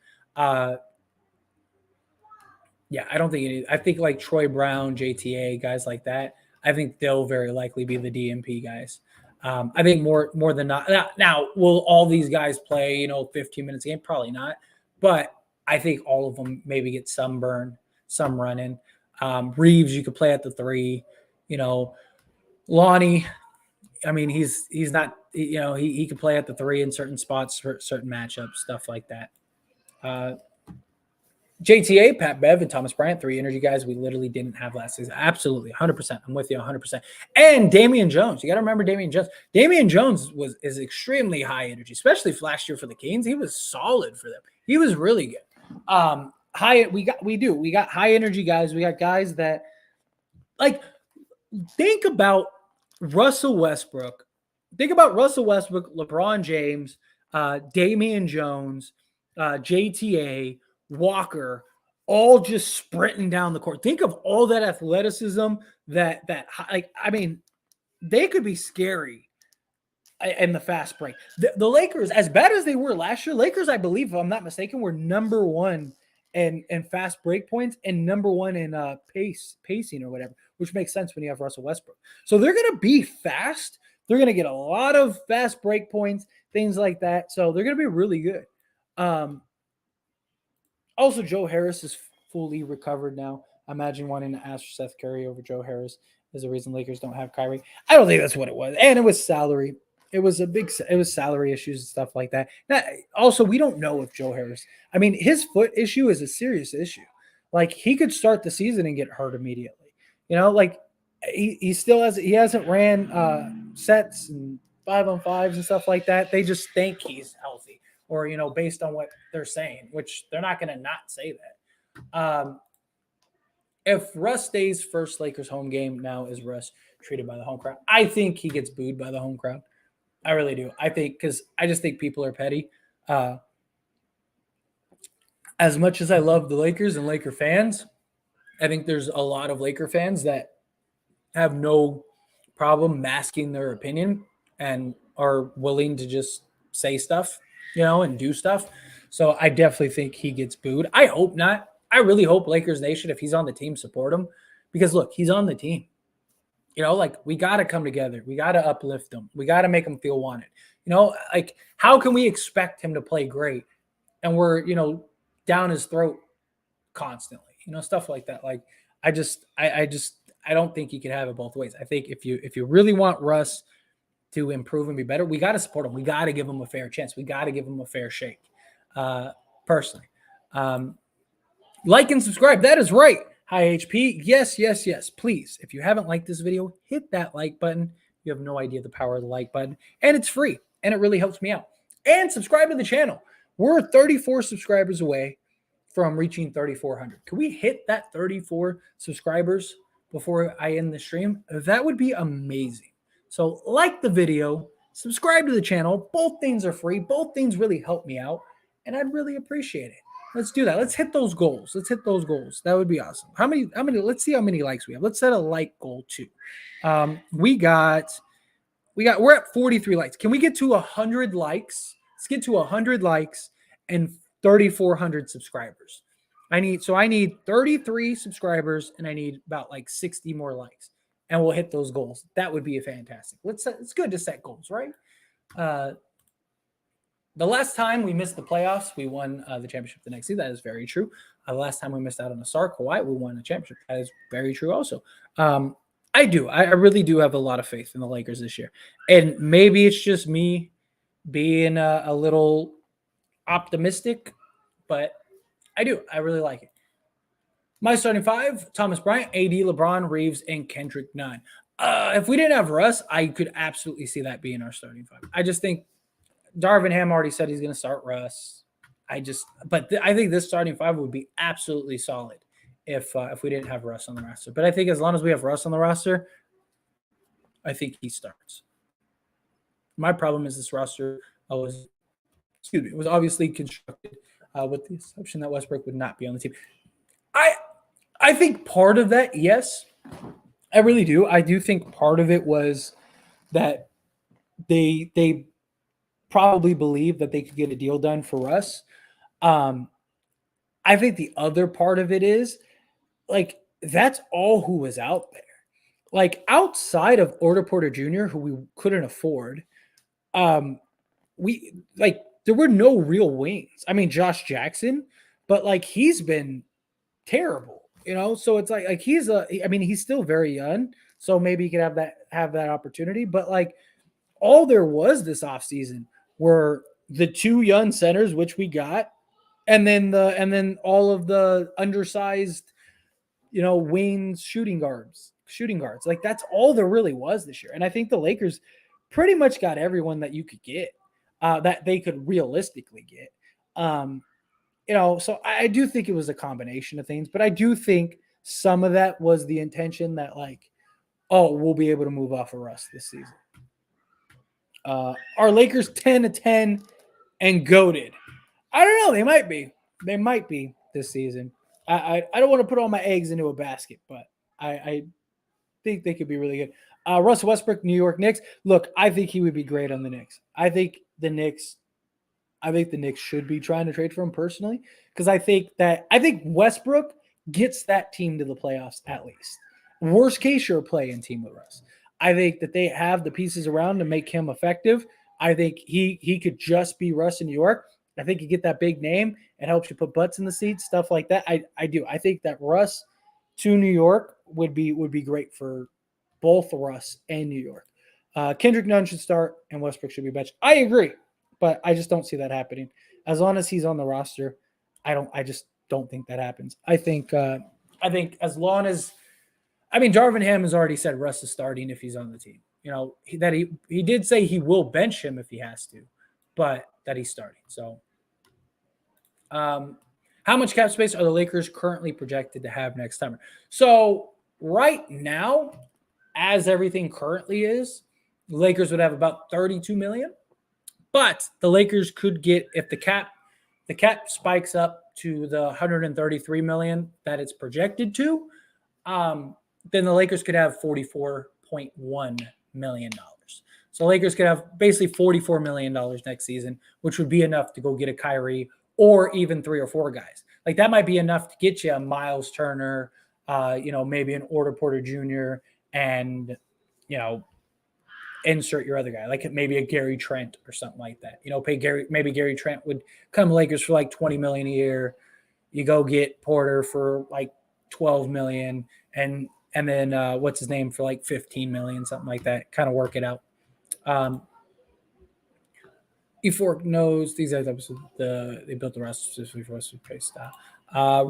A: Yeah, I don't think any. I think like Troy Brown, JTA, guys like that. I think they'll very likely be the DMP guys. I think more than not. Now, will all these guys play 15 minutes a game? Probably not. But I think all of them maybe get some burn, some running. Reeves, you could play at the 3. Lonnie, I mean, he's not, he can play at the 3 in certain spots for certain matchups, stuff like that. JTA, Pat Bev, and Thomas Bryant, 3 energy guys we literally didn't have last season. Absolutely, 100%. I'm with you 100%. And Damian Jones. You got to remember Damian Jones. Damian Jones is extremely high energy, especially last year for the Kings. He was solid for them. He was really good. We got high energy guys. We got guys that, like, think about Russell Westbrook. Think about Russell Westbrook, LeBron James, Damian Jones, JTA, Walker, all just sprinting down the court. Think of all that athleticism they could be scary in the fast break. The Lakers, as bad as they were last year, Lakers, I believe, if I'm not mistaken, were number 1 in fast break points and number 1 in pacing or whatever, which makes sense when you have Russell Westbrook. So they're going to be fast. They're going to get a lot of fast break points, things like that. So they're going to be really good. Also, Joe Harris is fully recovered now. Imagine wanting to ask Seth Curry over Joe Harris is the reason Lakers don't have Kyrie. I don't think that's what it was. And it was salary. It was salary issues and stuff like that. Also, we don't know if Joe Harris, I mean, his foot issue is a serious issue. Like, he could start the season and get hurt immediately. Like, he hasn't ran sets and 5-on-5s and stuff like that. They just think he's healthy, or based on what they're saying, which they're not going to not say that. If Russ stays first Lakers home game, now is Russ treated by the home crowd? I think he gets booed by the home crowd. I really do. Because I just think people are petty. As much as I love the Lakers and Laker fans, I think there's a lot of Laker fans that have no problem masking their opinion and are willing to just say stuff, and do stuff. So I definitely think he gets booed. I hope not. I really hope Lakers Nation, if he's on the team, support him. because look, he's on the team. You know, like we got to come together. We got to uplift him. We got to make him feel wanted. You know, like how can we expect him to play great and we're, down his throat constantly, stuff like that. Like I don't think you can have it both ways. I think if you really want Russ to improve and be better, we got to support him. We got to give him a fair chance. We got to give him a fair shake. Personally, like and subscribe. That is right. Hi HP. Yes, yes, yes. Please, if you haven't liked this video, hit that like button. You have no idea the power of the like button, and it's free, and it really helps me out. And subscribe to the channel. We're 34 subscribers away from reaching 3,400. Can we hit that 34 subscribers before I end the stream? That would be amazing. So like the video, subscribe to the channel. Both things are free. Both things really help me out, and I'd really appreciate it. Let's do that. Let's hit those goals. Let's hit those goals. That would be awesome. How many, let's see how many likes we have. Let's set a like goal too. We're at 43 likes. Can we get to 100 likes? Let's get to 100 likes and 3,400 subscribers. I need 33 subscribers and I need about like 60 more likes, and we'll hit those goals. That would be fantastic. It's good to set goals, right? The last time we missed the playoffs, we won the championship the next season. That is very true. The last time we missed out on a star, Kawhi, we won a championship. That is very true also. I really do have a lot of faith in the Lakers this year. And maybe it's just me being a little optimistic, but I do. I really like it. My starting five: Thomas Bryant, AD, LeBron, Reeves, and Kendrick Nunn. If we didn't have Russ, I could absolutely see that being our starting five. I just think Darvin Ham already said he's going to start Russ. I think this starting five would be absolutely solid if we didn't have Russ on the roster. But I think as long as we have Russ on the roster, I think he starts. My problem is this roster was obviously constructed with the assumption that Westbrook would not be on the team. I think part of that, yes, I really do. I do think part of it was that they probably believed that they could get a deal done for Russ. I think the other part of it is like that's all who was out there. Like outside of Otto Porter Jr., who we couldn't afford, there were no real wings. I mean, Josh Jackson, but like he's been terrible, So it's like he's still very young, so maybe he could have that opportunity. But like all there was this offseason were the two young centers, which we got, and then all of the undersized, wings shooting guards. Like that's all there really was this year. And I think the Lakers pretty much got everyone that you could get, that they could realistically get. So I do think it was a combination of things, but I do think some of that was the intention that like, oh, we'll be able to move off of Russ this season. Are Lakers 10-10 and goated? I don't know. They might be. They might be this season. I don't want to put all my eggs into a basket, but I think they could be really good. Russell Westbrook, New York Knicks. Look, I think he would be great on the Knicks. I think the Knicks should be trying to trade for him personally, because I think Westbrook gets that team to the playoffs at least. Worst case, you're a play-in team with Russ. I think that they have the pieces around to make him effective. I think he could just be Russ in New York. I think you get that big name. It helps you put butts in the seats, stuff like that. I do. I think that Russ to New York would be great for both Russ and New York. Kendrick Nunn should start and Westbrook should be benched. I agree, but I just don't see that happening. As long as he's on the roster, I just don't think that happens. I think as long as Darvin Ham has already said Russ is starting if he's on the team. That he did say he will bench him if he has to, but that he's starting. So, how much cap space are the Lakers currently projected to have next summer? So right now, as everything currently is, the Lakers would have about $32 million, but the Lakers could get, if the cap spikes up to the $133 million that it's projected to, then the Lakers could have $44.1 million. So Lakers could have basically $44 million next season, which would be enough to go get a Kyrie or even 3 or 4 guys. Like that might be enough to get you a Miles Turner, maybe an Order Porter Jr. and, insert your other guy, like maybe a Gary Trent or something like that. Maybe Gary Trent would come to Lakers for like $20 million a year. You go get Porter for like $12 million, and then what's his name for like $15 million, something like that. Kind of work it out. E4 knows these are they built the Russ specifically for Russ to play style.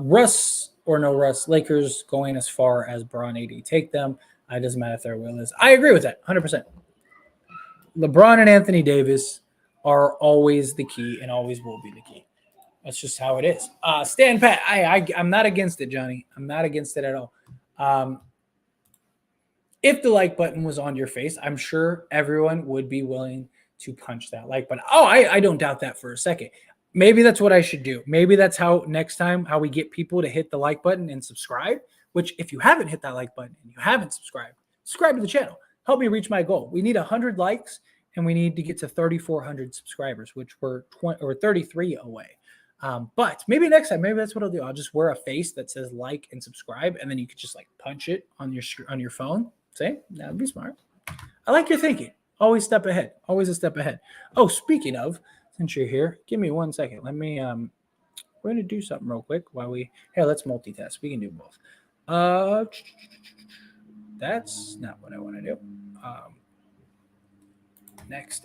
A: Russ or no Russ, Lakers going as far as Bron AD take them. It doesn't matter if their will is. I agree with that 100%. LeBron and Anthony Davis are always the key and always will be the key. That's just how it is. Stan Pat, I'm not against it, Johnny. I'm not against it at all. If the like button was on your face, I'm sure everyone would be willing to punch that like button. Oh, I don't doubt that for a second. Maybe that's what I should do. Maybe that's how next time how we get people to hit the like button and subscribe, which if you haven't hit that like button and you haven't subscribe to the channel. Help me reach my goal. We need 100 likes and we need to get to 3,400 subscribers, which we're 33 away. But maybe next time, maybe that's what I'll do. I'll just wear a face that says like and subscribe, and then you could just like punch it on your phone. Say, that'd be smart. I like your thinking. Always step ahead. Always a step ahead. Oh, speaking of, since you're here, give me 1 second. Let me we're gonna do something real quick while let's multitask. We can do both. That's not what I want to do. Next,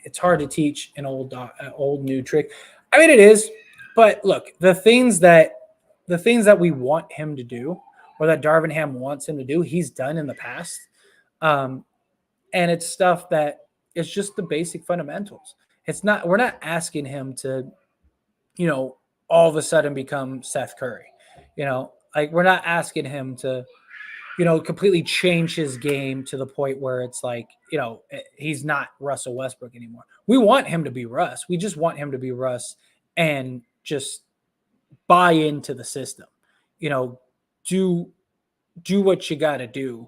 A: it's hard to teach an old new trick. I mean, it is, but look, the things that we want him to do, or that Darvin Ham wants him to do, he's done in the past, and it's stuff that is just the basic fundamentals. We're not asking him to, all of a sudden become Seth Curry, like we're not asking him to, completely change his game to the point where it's like, he's not Russell Westbrook anymore. We want him to be Russ. We just want him to be Russ and just buy into the system. Do what you got to do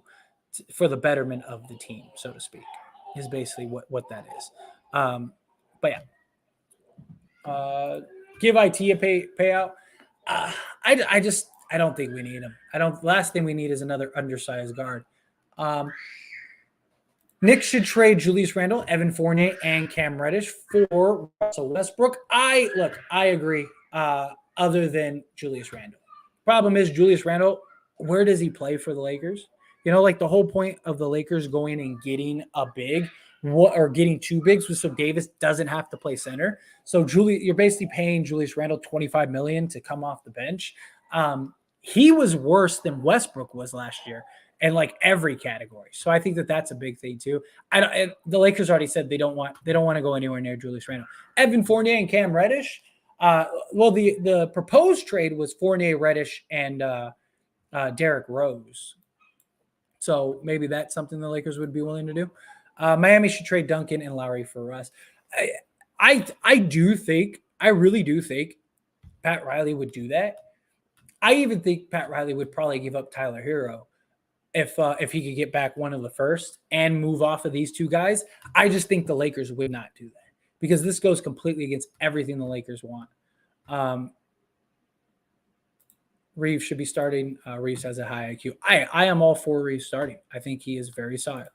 A: for the betterment of the team, so to speak, is basically what that is. But yeah, give IT a payout. I don't think we need him. Last thing we need is another undersized guard. Knicks should trade Julius Randle, Evan Fournier, and Cam Reddish for Russell Westbrook. I agree. Other than Julius Randle, problem is Julius Randle. Where does he play for the Lakers? Like the whole point of the Lakers going and getting a big, or getting two bigs, was so Davis doesn't have to play center. So you're basically paying Julius Randle $25 million to come off the bench. He was worse than Westbrook was last year in like every category. So I think that's a big thing too. The Lakers already said they don't want to go anywhere near Julius Randle. Evan Fournier and Cam Reddish. The proposed trade was Fournier, Reddish, and Derrick Rose. So maybe that's something the Lakers would be willing to do. Miami should trade Duncan and Lowry for Russ. I really do think Pat Riley would do that. I even think Pat Riley would probably give up Tyler Hero if he could get back one of the first and move off of these two guys. I just think the Lakers would not do that because this goes completely against everything the Lakers want. Reeves should be starting. Reeves has a high IQ. I am all for Reeves starting. I think he is very solid.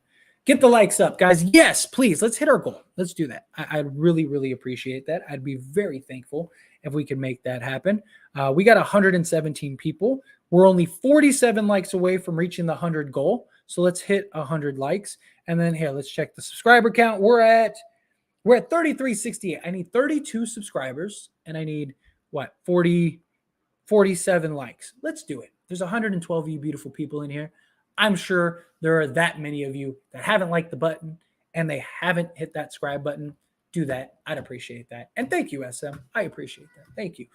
A: Get the likes up, guys. Yes, please. Let's hit our goal. Let's do that. I'd really, really appreciate that. I'd be very thankful if we could make that happen. We got 117 people. We're only 47 likes away from reaching the 100 goal. So let's hit 100 likes. And then here, let's check the subscriber count. We're at 3368. I need 32 subscribers and I need 47 likes. Let's do it. There's 112 of you beautiful people in here. I'm sure there are that many of you that haven't liked the button and they haven't hit that subscribe button. Do that. I'd appreciate that. And thank you, SM. I appreciate that. Thank you.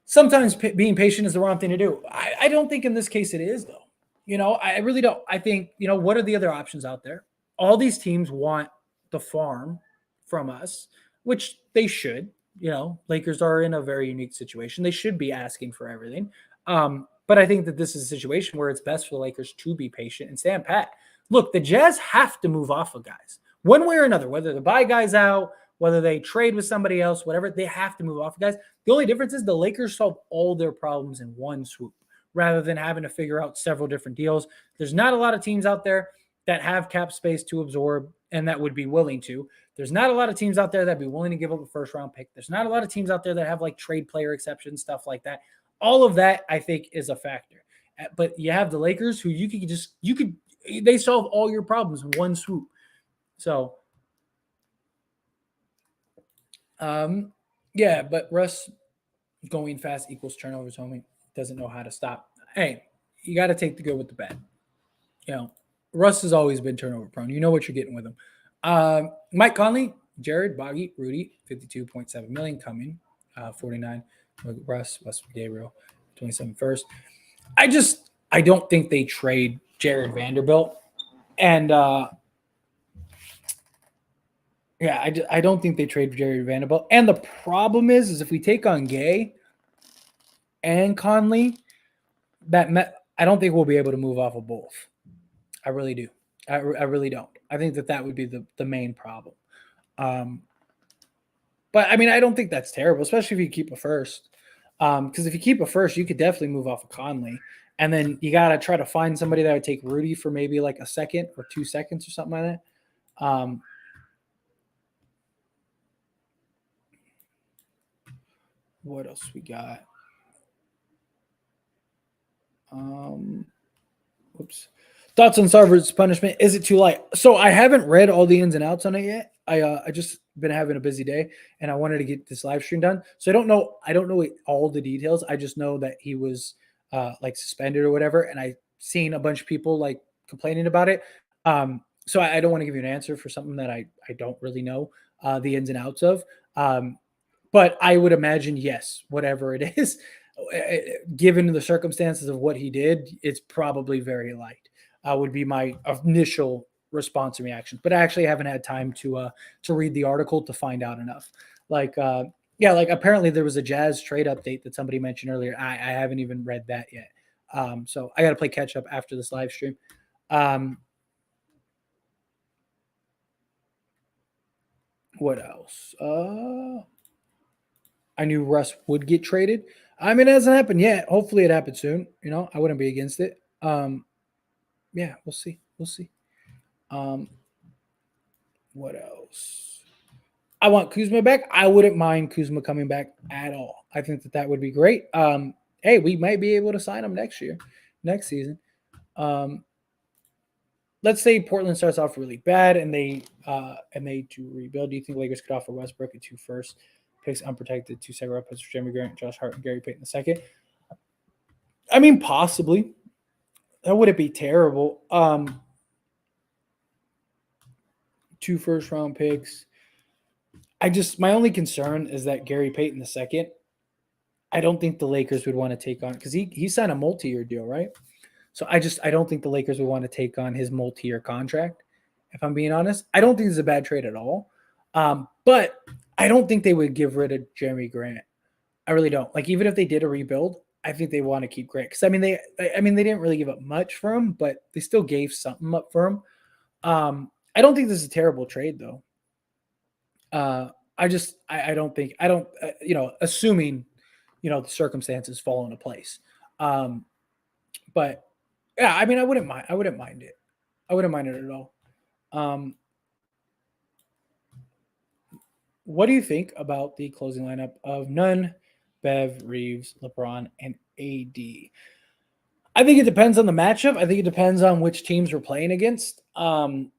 A: Sometimes being patient is the wrong thing to do. I don't think in this case it is, though. I really don't. I think, what are the other options out there? All these teams want the farm from us, which they should. Lakers are in a very unique situation. They should be asking for everything. But I think that this is a situation where it's best for the Lakers to be patient and stand pat. Look, the Jazz have to move off of guys one way or another, whether they buy guys out, whether they trade with somebody else, whatever, they have to move off guys. The only difference is the Lakers solve all their problems in one swoop rather than having to figure out several different deals. There's not a lot of teams out there that have cap space to absorb and that would be willing to. There's not a lot of teams out there that'd be willing to give up a first round pick. There's not a lot of teams out there that have like trade player exceptions, stuff like that. All of that, I think, is a factor. But you have the Lakers who they solve all your problems in one swoop. So, yeah, but Russ going fast equals turnovers, homie. Doesn't know how to stop. Hey, you got to take the good with the bad. Russ has always been turnover prone. You know what you're getting with him. Mike Conley, Jared, Boggy, Rudy, 52.7 million coming, 49. Russ, Westbrook, Gabriel, 27 first. I don't think they trade Jared Vanderbilt. And I don't think they trade Jared Vanderbilt. And the problem is if we take on Gay and Conley, I don't think we'll be able to move off of both. I really do. I really don't. I think that would be the main problem. But I mean, I don't think that's terrible, especially if you keep a first. Because if you keep a first, you could definitely move off of Conley. And then you got to try to find somebody that would take Rudy for maybe like a second or 2 seconds or something like that. What else we got? Thoughts on Sarver's punishment? Is it too light? So I haven't read all the ins and outs on it yet. I just been having a busy day and I wanted to get this live stream done. So I don't know all the details. I just know that he was like suspended or whatever. And I seen a bunch of people like complaining about it. So I don't want to give you an answer for something that I don't really know the ins and outs of. But I would imagine, yes, whatever it is, given the circumstances of what he did, it's probably very light. Would be my initial response and reaction. But I actually haven't had time to read the article to find out enough. Like apparently there was a Jazz trade update that somebody mentioned earlier. I haven't even read that yet. So I got to play catch up after this live stream. What else? I knew Russ would get traded. I mean, it hasn't happened yet. Hopefully it happens soon. I wouldn't be against it. Yeah, we'll see. What else? I want Kuzma back. I wouldn't mind Kuzma coming back at all. I think that would be great. Hey, we might be able to sign him next season. Let's say Portland starts off really bad and they to rebuild. Do you think Lakers could offer Westbrook a 2 first picks, unprotected, 2 second round picks for Jeremy Grant, Josh Hart, and Gary Payton II? I mean, possibly. That wouldn't be terrible. 2 first round picks. My only concern is that Gary Payton II, I don't think the Lakers would want to take on, because he signed a multi-year deal, right? So I don't think the Lakers would want to take on his multi-year contract, if I'm being honest. I don't think it's a bad trade at all. But I don't think they would give rid of Jeremy Grant. I really don't. Like, even if they did a rebuild, I think they want to keep Grant. Because they didn't really give up much for him, but they still gave something up for him. I don't think this is a terrible trade, though. Assuming, the circumstances fall into place. But yeah, I mean, I wouldn't mind it. I wouldn't mind it at all. What do you think about the closing lineup of Nunn, Bev, Reeves, LeBron, and AD? I think it depends on the matchup. I think it depends on which teams we're playing against. Like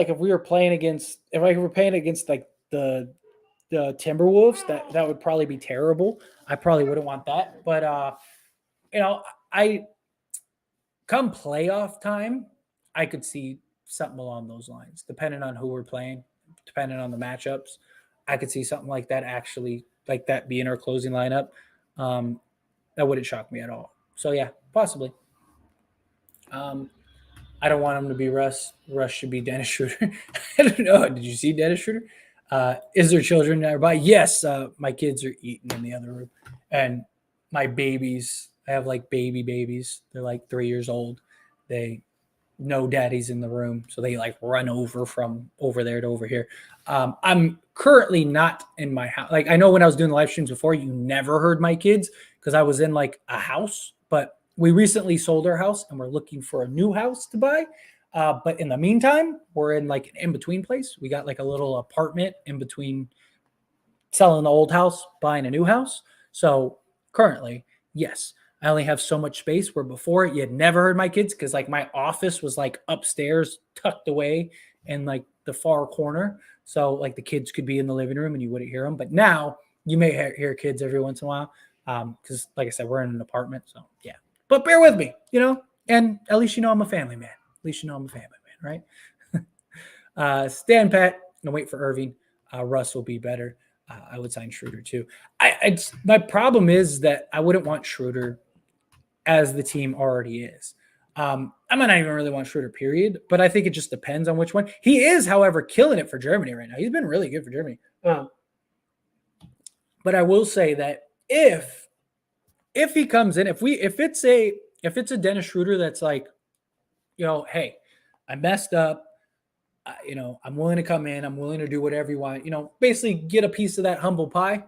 A: if we're playing against like the Timberwolves, that would probably be terrible. I probably wouldn't want that. But I come playoff time, I could see something along those lines, depending on who we're playing, depending on the matchups. I could see something like that actually, like that being our closing lineup. That wouldn't shock me at all. So yeah, possibly. I don't want him to be Russ. Russ should be Dennis Schroeder. I don't know. Did you see Dennis Schroeder? Is there children nearby? Yes. My kids are eating in the other room. And my babies, I have like babies. They're like 3 years old. They no daddy's in the room, so they like run over from over there to over here. I'm currently not in my house. Like I know when I was doing the live streams before, you never heard my kids because I was in like a house. But we recently sold our house and we're looking for a new house to buy. But in the meantime, we're in like an in between place. We got like a little apartment in between selling the old house, buying a new house. So currently, yes, I only have so much space where before you had never heard my kids because like my office was like upstairs, tucked away in like the far corner. So like the kids could be in the living room and you wouldn't hear them. But now you may hear kids every once in a while because, like I said, we're in an apartment. So yeah, but bear with me, and at least you know I'm a family man. At least you know I'm a family man, right? Stand pat and wait for Irving. Russ will be better. I would sign Schroeder too. My problem is that I wouldn't want Schroeder as the team already is. I might not even really want Schroeder, period, but I think it just depends on which one. He is, however, killing it for Germany right now. He's been really good for Germany. But I will say that if he comes in, if it's a Dennis Schroeder that's like, hey, I messed up. I'm willing to come in. I'm willing to do whatever you want. Basically get a piece of that humble pie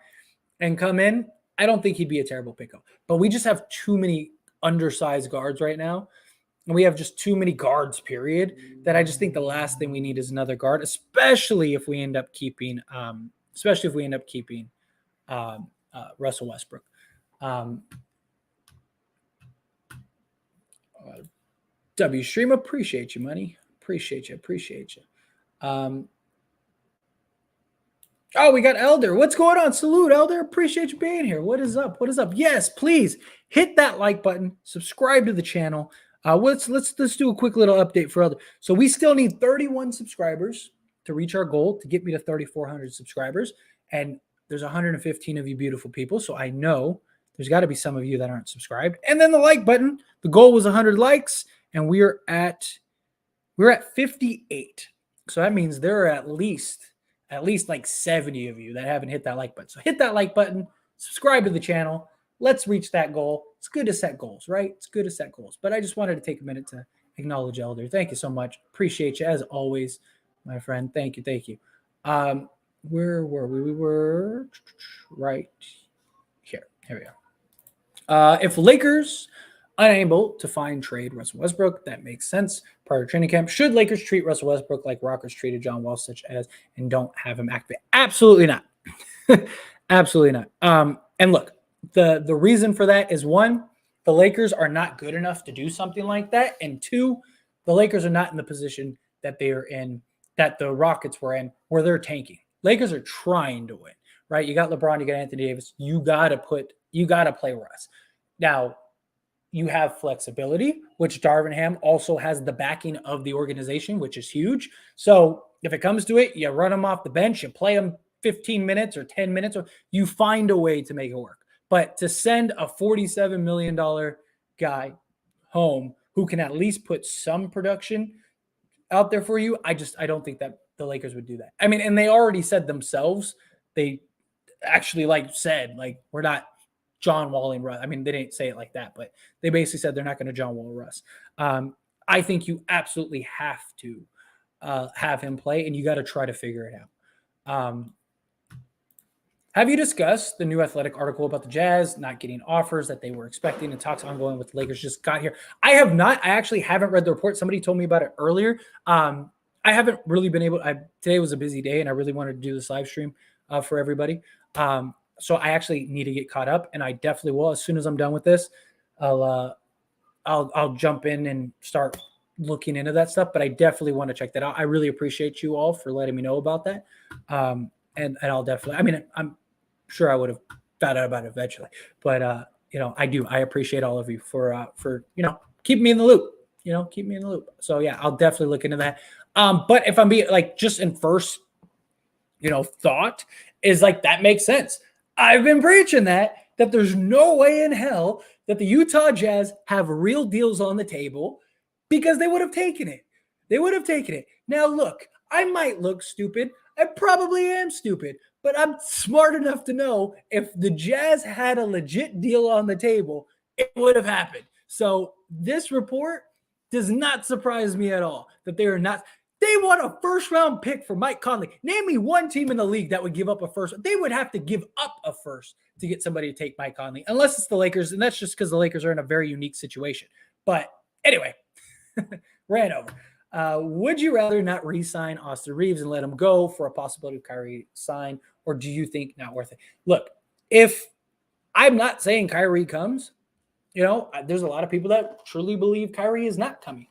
A: and come in. I don't think he'd be a terrible pickup. But we just have too many undersized guards right now. And we have just too many guards, period, that I just think the last thing we need is another guard, especially if we end up keeping Russell Westbrook. W Stream, appreciate you, money. Appreciate you. We got Elder. What's going on? Salute, Elder. Appreciate you being here. What is up? Yes, please hit that like button. Subscribe to the channel. Let's do a quick little update for Elder. So we still need 31 subscribers to reach our goal to get me to 3,400 subscribers. And there's 115 of you beautiful people. So I know there's got to be some of you that aren't subscribed. And then the like button. The goal was 100 likes, and we're at 58. So that means there are at least like 70 of you that haven't hit that like button. So hit that like button, subscribe to the channel. Let's reach that goal. It's good to set goals, right? It's good to set goals. But I just wanted to take a minute to acknowledge Elder. Thank you so much. Appreciate you as always, my friend. Thank you. Where were we? We were right here. Here we go. If Lakers unable to trade Russell Westbrook, that makes sense. Prior to training camp, should Lakers treat Russell Westbrook like Rockets treated John Wall, and don't have him activate? Absolutely not. Absolutely not. And look, the reason for that is one, the Lakers are not good enough to do something like that, and two, the Lakers are not in the position that they are in, that the Rockets were in, where they're tanking. Lakers are trying to win, right? You got LeBron, you got Anthony Davis. You got to play Russ. Now, you have flexibility, which Darvin Ham also has the backing of the organization, which is huge. So if it comes to it, you run him off the bench, you play him 15 minutes or 10 minutes, or you find a way to make it work. But to send a $47 million guy home who can at least put some production out there for you, I don't think that the Lakers would do that. I mean, and they already said themselves, they actually we're not John Walling Russ. I mean, they didn't say it like that, but they basically said they're not going to John Wall Russ. I think you absolutely have to have him play, and you got to try to figure it out. Have you discussed the new Athletic article about the Jazz not getting offers that they were expecting and talks ongoing with the Lakers just got here? I have not. I actually haven't read the report. Somebody told me about it earlier. I haven't really been able. Today was a busy day, and I really wanted to do this live stream for everybody. So I actually need to get caught up, and I definitely will. As soon as I'm done with this, I'll jump in and start looking into that stuff. But I definitely want to check that out. I really appreciate you all for letting me know about that. And I'll definitely. I mean, I'm sure I would have found out about it eventually, but I do. I appreciate all of you for keeping me in the loop. Keep me in the loop. So yeah, I'll definitely look into that. But if I'm being just in first, thought is that makes sense. I've been preaching that there's no way in hell that the Utah Jazz have real deals on the table because they would have taken it. They would have taken it. Now, look, I might look stupid. I probably am stupid, but I'm smart enough to know if the Jazz had a legit deal on the table, it would have happened. So this report Does not surprise me at all that they are not. They want a first-round pick for Mike Conley. Name me one team in the league that would give up a first. They would have to give up a first to get somebody to take Mike Conley, unless it's the Lakers, and that's just because the Lakers are in a very unique situation. But anyway, ran over. Would you rather not re-sign Austin Reeves and let him go for a possibility of Kyrie sign, or do you think not worth it? Look, if I'm not saying Kyrie comes, there's a lot of people that truly believe Kyrie is not coming.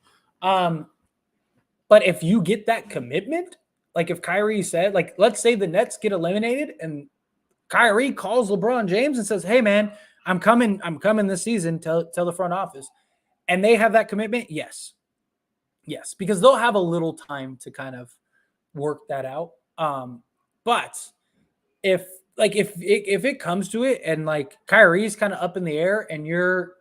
A: But if you get that commitment, like if Kyrie said, like, let's say the Nets get eliminated and Kyrie calls LeBron James and says, hey, man, I'm coming this season, tell the front office. And they have that commitment, yes. Yes, because they'll have a little time to kind of work that out. But if it comes to it and like Kyrie's kind of up in the air and you're,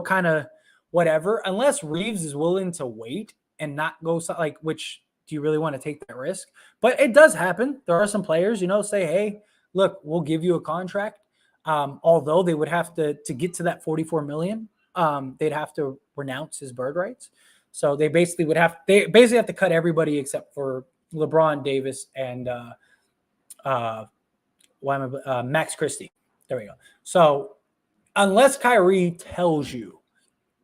A: kind of whatever, unless Reeves is willing to wait and not go like, which do you really want to take that risk? But it does happen. There are some players, say, hey, look, we'll give you a contract. Although they would have to get to that $44 million, they'd have to renounce his bird rights. So they basically have to cut everybody except for LeBron Davis and Max Christie. There we go. So unless Kyrie tells you,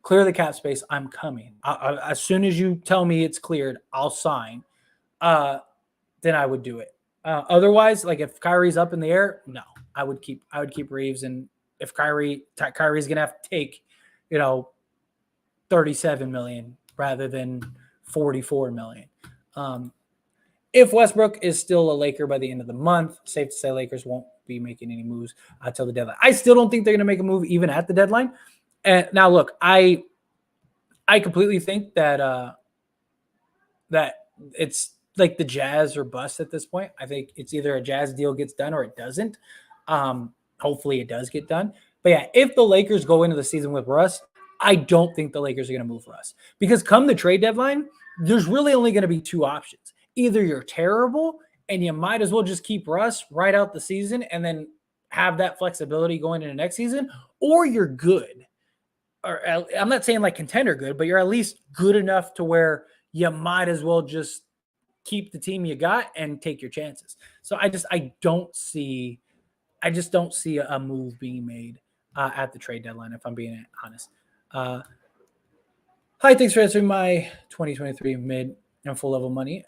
A: clear the cap space, I'm coming. As soon as you tell me it's cleared, I'll sign. Then I would do it. Otherwise, like if Kyrie's up in the air, no, I would keep Reeves. And if Kyrie's gonna have to take, $37 million rather than $44 million. If Westbrook is still a Laker by the end of the month, safe to say Lakers won't be making any moves until the deadline. I still don't think they're gonna make a move even at the deadline. And now, look, I completely think that that it's like the Jazz or bust at this point. I think it's either a Jazz deal gets done or it doesn't. Hopefully, it does get done. But yeah, if the Lakers go into the season with Russ, I don't think the Lakers are going to move Russ because come the trade deadline, there's really only going to be two options. Either you're terrible and you might as well just keep Russ right out the season and then have that flexibility going into next season, or you're good. Or I'm not saying like contender good, but you're at least good enough to where you might as well just keep the team you got and take your chances. So I just don't see a move being made at the trade deadline, if I'm being honest. Hi, thanks for answering my 2023 mid and full level money.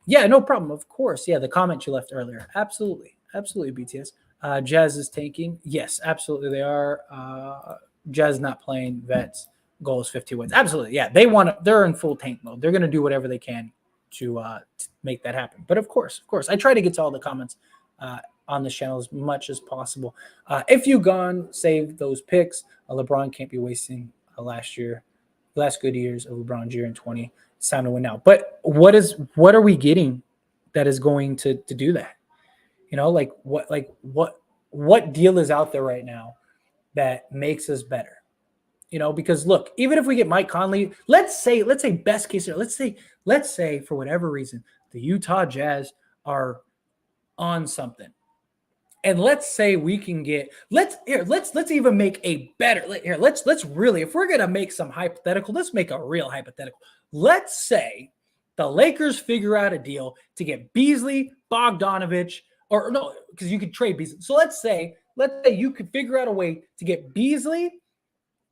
A: Yeah, no problem. Of course. Yeah, the comment you left earlier. Absolutely, BTS. Jazz is tanking. Yes, absolutely they are. Jazz not playing. Vets goal is 50 wins. Absolutely, yeah. They're in full tank mode. They're going to do whatever they can to make that happen. But of course, I try to get to all the comments on this channel as much as possible. If you save those picks, LeBron can't be wasting last good years of LeBron's year in 20. It's time to win now. But what are we getting that is going to do that? What deal is out there right now that makes us better? Because look, even if we get Mike Conley, let's say best case scenario, let's say for whatever reason the Utah Jazz are on something. And let's say we can get let's even make a better let's really, if we're gonna make some hypothetical, let's make a real hypothetical. Let's say the Lakers figure out a deal to get Beasley, Bogdanovich, or no, because you could trade Beasley. So let's say you could figure out a way to get Beasley,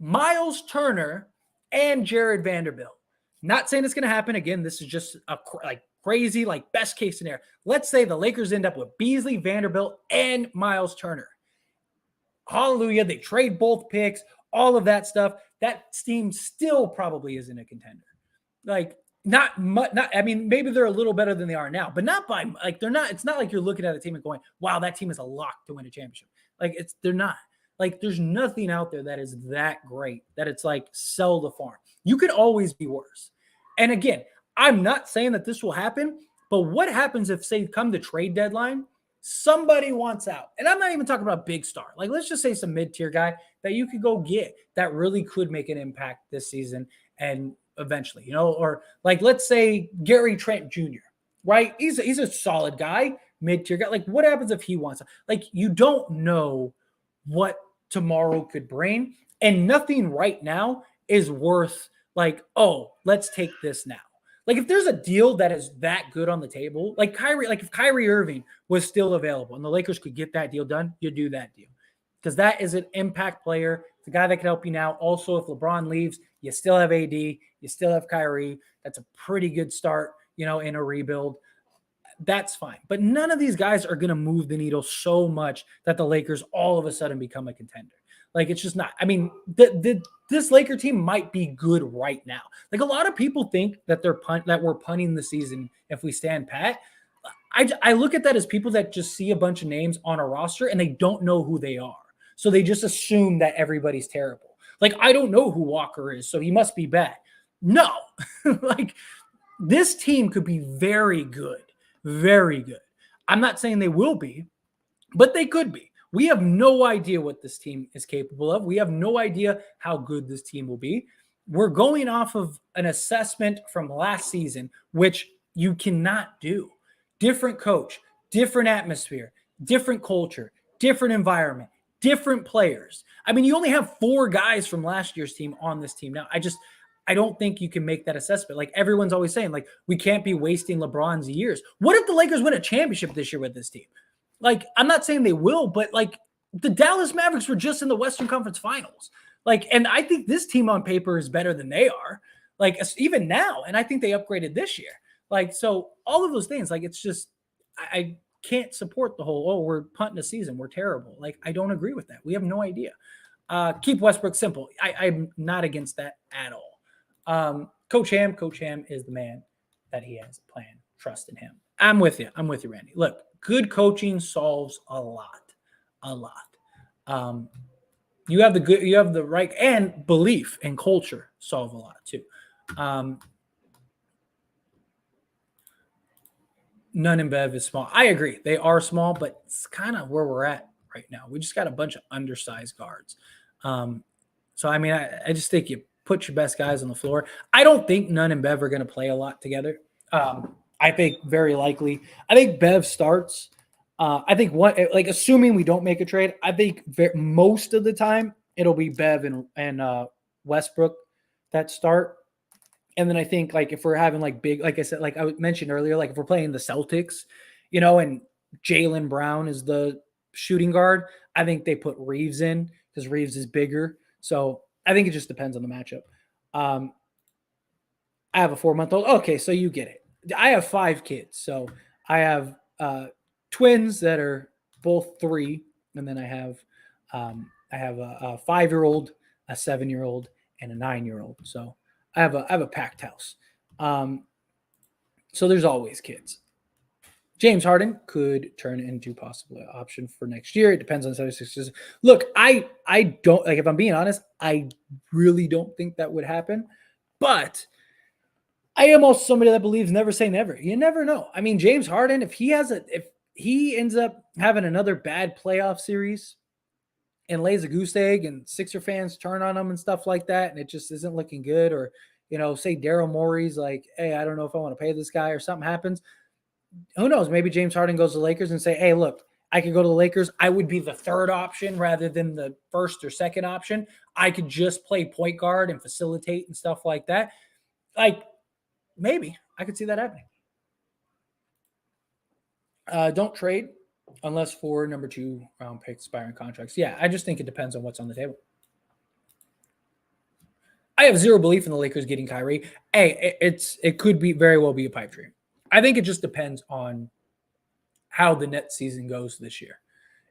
A: Miles Turner, and Jared Vanderbilt. Not saying it's going to happen again. This is just a crazy best case scenario. Let's say the Lakers end up with Beasley, Vanderbilt, and Miles Turner. Hallelujah. They trade both picks, all of that stuff. That team still probably isn't a contender. Not much. I mean, maybe they're a little better than they are now, but not by they're not. It's not like you're looking at a team and going, "Wow, that team is a lock to win a championship." They're not. There's nothing out there that is that great that it's sell the farm. You could always be worse. And again, I'm not saying that this will happen, but what happens if, say, come the trade deadline, somebody wants out? And I'm not even talking about big star. Let's just say some mid-tier guy that you could go get that really could make an impact this season and eventually, or let's say Gary Trent Jr., right? He's a solid guy, mid-tier guy. What happens if he wants out? You don't know what tomorrow could bring, and nothing right now is worth like, oh, let's take this now. Like if there's a deal that is that good on the table, like if Kyrie Irving was still available and the Lakers could get that deal done, you do that deal. Because that is an impact player. It's a guy that can help you now. Also, if LeBron leaves, you still have AD, you still have Kyrie. That's a pretty good start, in a rebuild. That's fine. But none of these guys are going to move the needle so much that the Lakers all of a sudden become a contender. Like it's just not. I mean, this Laker team might be good right now. Like a lot of people think that we're punting the season if we stand pat. I look at that as people that just see a bunch of names on a roster and they don't know who they are. So they just assume that everybody's terrible. Like I don't know who Walker is, so he must be bad. No. Like this team could be very good. Very good. I'm not saying they will be, but they could be. We have no idea what this team is capable of. We have no idea how good this team will be. We're going off of an assessment from last season, which you cannot do. Different coach, different atmosphere, different culture, different environment, different players. I mean, you only have 4 guys from last year's team on this team now. I don't think you can make that assessment. Like everyone's always saying, like, we can't be wasting LeBron's years. What if the Lakers win a championship this year with this team? Like, I'm not saying they will, but like the Dallas Mavericks were just in the Western Conference Finals. Like, and I think this team on paper is better than they are. Like, even now, and I think they upgraded this year. Like, so all of those things, like, it's just, I can't support the whole, oh, we're punting a season, we're terrible. Like, I don't agree with that. We have no idea. Keep Westbrook simple. I'm not against that at all. Coach Ham is the man that he has a plan. Trust in him. I'm with you, Randy. Look, good coaching solves a lot. You have the right, and belief and culture solve a lot too. None in Bev is small. I agree. They are small, but it's kind of where we're at right now. We just got a bunch of undersized guards. So, I mean, I just think you put your best guys on the floor. I don't think Nunn and Bev are going to play a lot together. I think very likely. I think Bev starts. I think assuming we don't make a trade, I think most of the time it'll be Bev and Westbrook that start. And then I think like if we're having like big, like I said, like I mentioned earlier, like if we're playing the Celtics, and Jaylen Brown is the shooting guard, I think they put Reeves in because Reeves is bigger. So I think it just depends on the matchup. I have a 4-month-old. Okay, so you get it. I have 5 kids. So I have twins that are both 3, and then I have a 5-year-old, a 7-year-old, and a 9-year-old. So I have a packed house. So there's always kids. James Harden could turn into possible option for next year. It depends on 76ers. Look, I don't, like, if I'm being honest, I really don't think that would happen. But I am also somebody that believes never say never. You never know. I mean, James Harden, if he ends up having another bad playoff series and lays a goose egg and Sixer fans turn on him and stuff like that, and it just isn't looking good, or, say Daryl Morey's like, hey, I don't know if I want to pay this guy, or something happens. Who knows? Maybe James Harden goes to the Lakers and say, hey, look, I could go to the Lakers. I would be the 3rd option rather than the 1st or 2nd option. I could just play point guard and facilitate and stuff like that. Like, maybe I could see that happening. Don't trade unless for number 2 round pick expiring contracts. Yeah, I just think it depends on what's on the table. I have zero belief in the Lakers getting Kyrie. Hey, it could be very well be a pipe dream. I think it just depends on how the Nets season goes this year.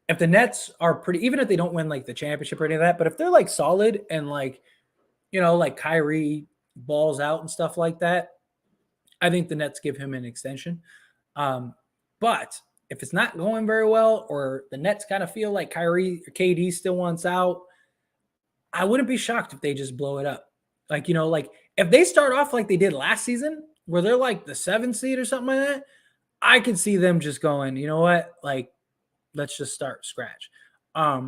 A: If the Nets are pretty, even if they don't win like the championship or any of that, but if they're like solid and like, like Kyrie balls out and stuff like that, I think the Nets give him an extension. But if it's not going very well, or the Nets kind of feel like Kyrie or KD still wants out, I wouldn't be shocked if they just blow it up. Like, like if they start off like they did last season, where they're like the 7th seed or something like that, I could see them just going, you know what? Like, let's just start scratch. I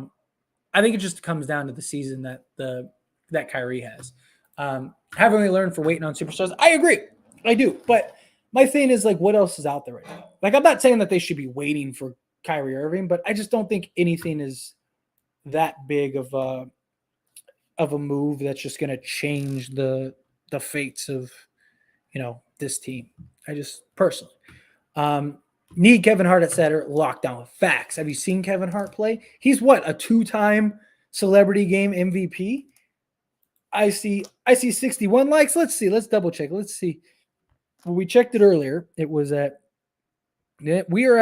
A: think it just comes down to the season that Kyrie has. Haven't we learned for waiting on superstars? I agree. I do. But my thing is, like, what else is out there right now? Like, I'm not saying that they should be waiting for Kyrie Irving, but I just don't think anything is that big of a move that's just going to change the the fates of, this team. I just personally need Kevin Hart at center, lockdown. Facts. Have you seen Kevin Hart play? He's what, a 2-time celebrity game MVP? I see 61 likes. Let's see. Let's double check. Let's see. When we checked it earlier, it was at we're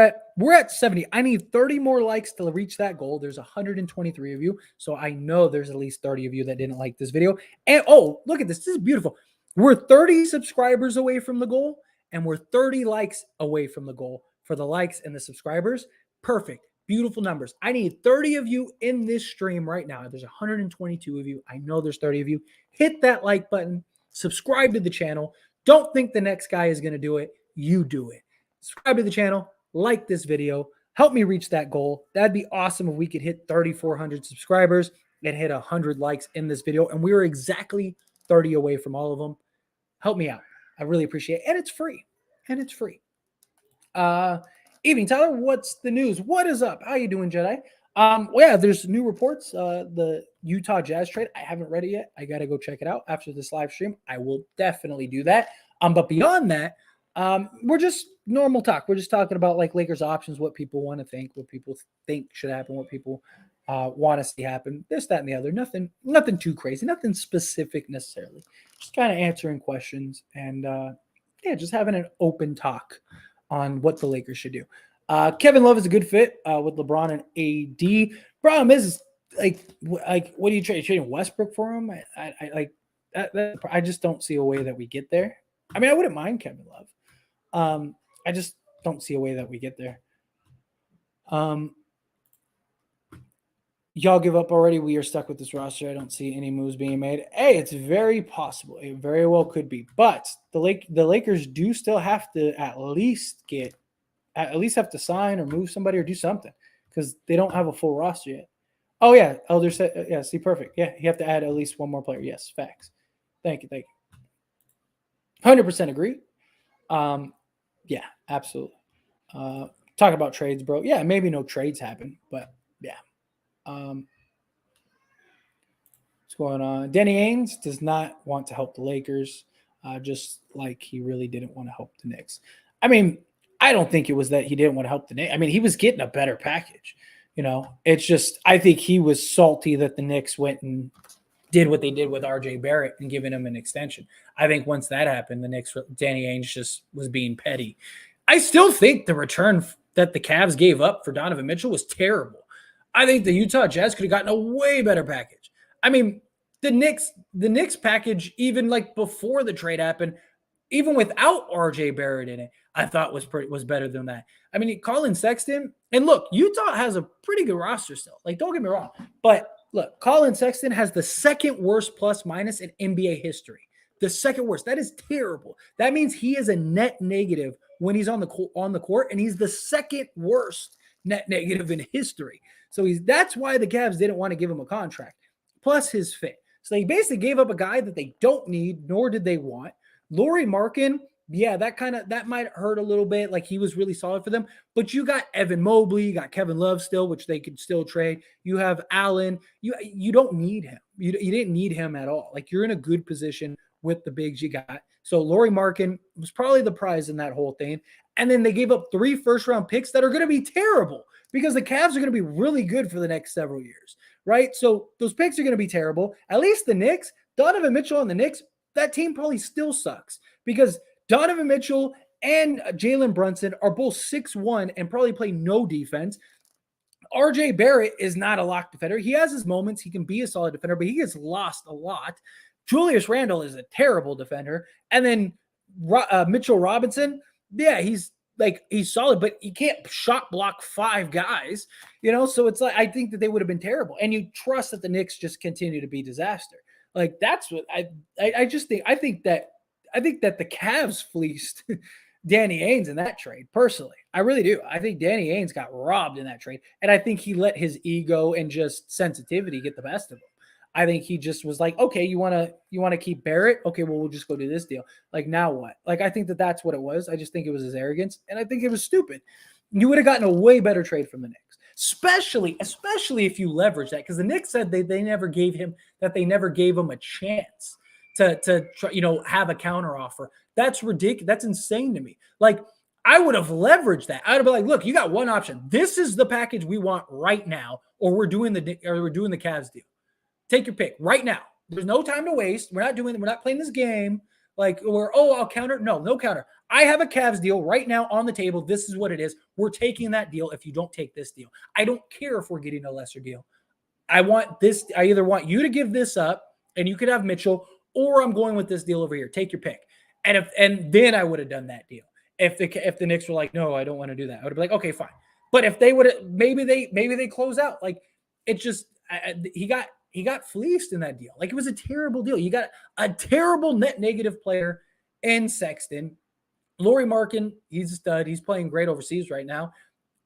A: at 70. I need 30 more likes to reach that goal. There's 123 of you, so I know there's at least 30 of you that didn't like this video. And oh, look at this. This is beautiful. We're 30 subscribers away from the goal, and we're 30 likes away from the goal for the likes and the subscribers. Perfect. Beautiful numbers. I need 30 of you in this stream right now. There's 122 of you. I know there's 30 of you. Hit that like button. Subscribe to the channel. Don't think the next guy is going to do it. You do it. Subscribe to the channel. Like this video. Help me reach that goal. That'd be awesome if we could hit 3,400 subscribers and hit 100 likes in this video. And we were exactly 30 away from all of them. Help me out. I really appreciate it. And it's free. Evening, Tyler. What's the news? What is up? How you doing, Jedi? Well, yeah, there's new reports. The Utah Jazz trade. I haven't read it yet. I got to go check it out after this live stream. I will definitely do that. But beyond that, we're just normal talk. We're just talking about like Lakers options, what people want to think, what people think should happen, what people want to see happen, this, that, and the other. Nothing too crazy, nothing specific necessarily. Just kind of answering questions and just having an open talk on what the Lakers should do. Kevin Love is a good fit with LeBron and AD. Problem is like what do you trade? Trading Westbrook for him? I like that. I just don't see a way that we get there. I mean, I wouldn't mind Kevin Love. I just don't see a way that we get there. Y'all give up already. We are stuck with this roster. I don't see any moves being made. Hey, it's very possible. It very well could be. But the Lakers do still have to at least have to sign or move somebody or do something because they don't have a full roster yet. Oh, yeah. Elder said, yeah, see, perfect. Yeah, you have to add at least one more player. Yes, facts. Thank you. 100% agree. Yeah, absolutely. Talk about trades, bro. Yeah, maybe no trades happen, but yeah. What's going on? Danny Ainge does not want to help the Lakers, just like he really didn't want to help the Knicks. I mean, I don't think it was that he didn't want to help the Knicks. I mean, he was getting a better package. It's just I think he was salty that the Knicks went and did what they did with RJ Barrett and giving him an extension. I think once that happened, the Knicks, Danny Ainge just was being petty. I still think the return that the Cavs gave up for Donovan Mitchell was terrible. I think the Utah Jazz could have gotten a way better package. I mean, the Knicks package, even like before the trade happened, even without RJ Barrett in it, I thought was better than that. I mean, Colin Sexton, and look, Utah has a pretty good roster still. Like, don't get me wrong, but look, Colin Sexton has the second worst plus minus in NBA history. The second worst. That is terrible. That means he is a net negative when he's on the court, and he's the second worst net negative in history. So that's why the Cavs didn't want to give him a contract, plus his fit. So they basically gave up a guy that they don't need, nor did they want. Lauri Markkanen, yeah, that might hurt a little bit. Like he was really solid for them. But you got Evan Mobley, you got Kevin Love still, which they could still trade. You have Allen. You don't need him. You didn't need him at all. Like you're in a good position with the bigs you got. So Lauri Markkanen was probably the prize in that whole thing. And then they gave up 3 first-round picks that are going to be terrible because the Cavs are going to be really good for the next several years, right? So those picks are going to be terrible. At least the Knicks, Donovan Mitchell and the Knicks, that team probably still sucks because Donovan Mitchell and Jalen Brunson are both 6'1" and probably play no defense. RJ Barrett is not a lock defender. He has his moments. He can be a solid defender, but he gets lost a lot. Julius Randle is a terrible defender. And then Mitchell Robinson, yeah, he's solid, but he can't shot block 5 guys, So it's like I think that they would have been terrible. And you trust that the Knicks just continue to be disaster. Like that's what I just think. I think that the Cavs fleeced Danny Ainge in that trade. Personally, I really do. I think Danny Ainge got robbed in that trade, and I think he let his ego and just sensitivity get the best of him. I think he just was like, okay, you want to keep Barrett? Okay, well, we'll just go do this deal. Like, now what? Like, I think that that's what it was. I just think it was his arrogance, and I think it was stupid. You would have gotten a way better trade from the Knicks, especially if you leverage that, because the Knicks said they never gave him a chance to try, have a counter offer. That's ridiculous. That's insane to me. Like, I would have leveraged that. I'd be like, look, you got one option. This is the package we want right now, or we're doing the Cavs deal. Take your pick right now. There's no time to waste. We're not playing this game. Like, I'll counter. No counter. I have a Cavs deal right now on the table. This is what it is. We're taking that deal if you don't take this deal. I don't care if we're getting a lesser deal. I want this. I either want you to give this up and you could have Mitchell, or I'm going with this deal over here. Take your pick. And then I would have done that deal. If the Knicks were like, no, I don't want to do that, I would be like, okay, fine. But if they would, maybe they close out. Like, it's just he got fleeced in that deal. Like, it was a terrible deal. You got a terrible net negative player in Sexton. Lauri Markkanen, he's a stud. He's playing great overseas right now.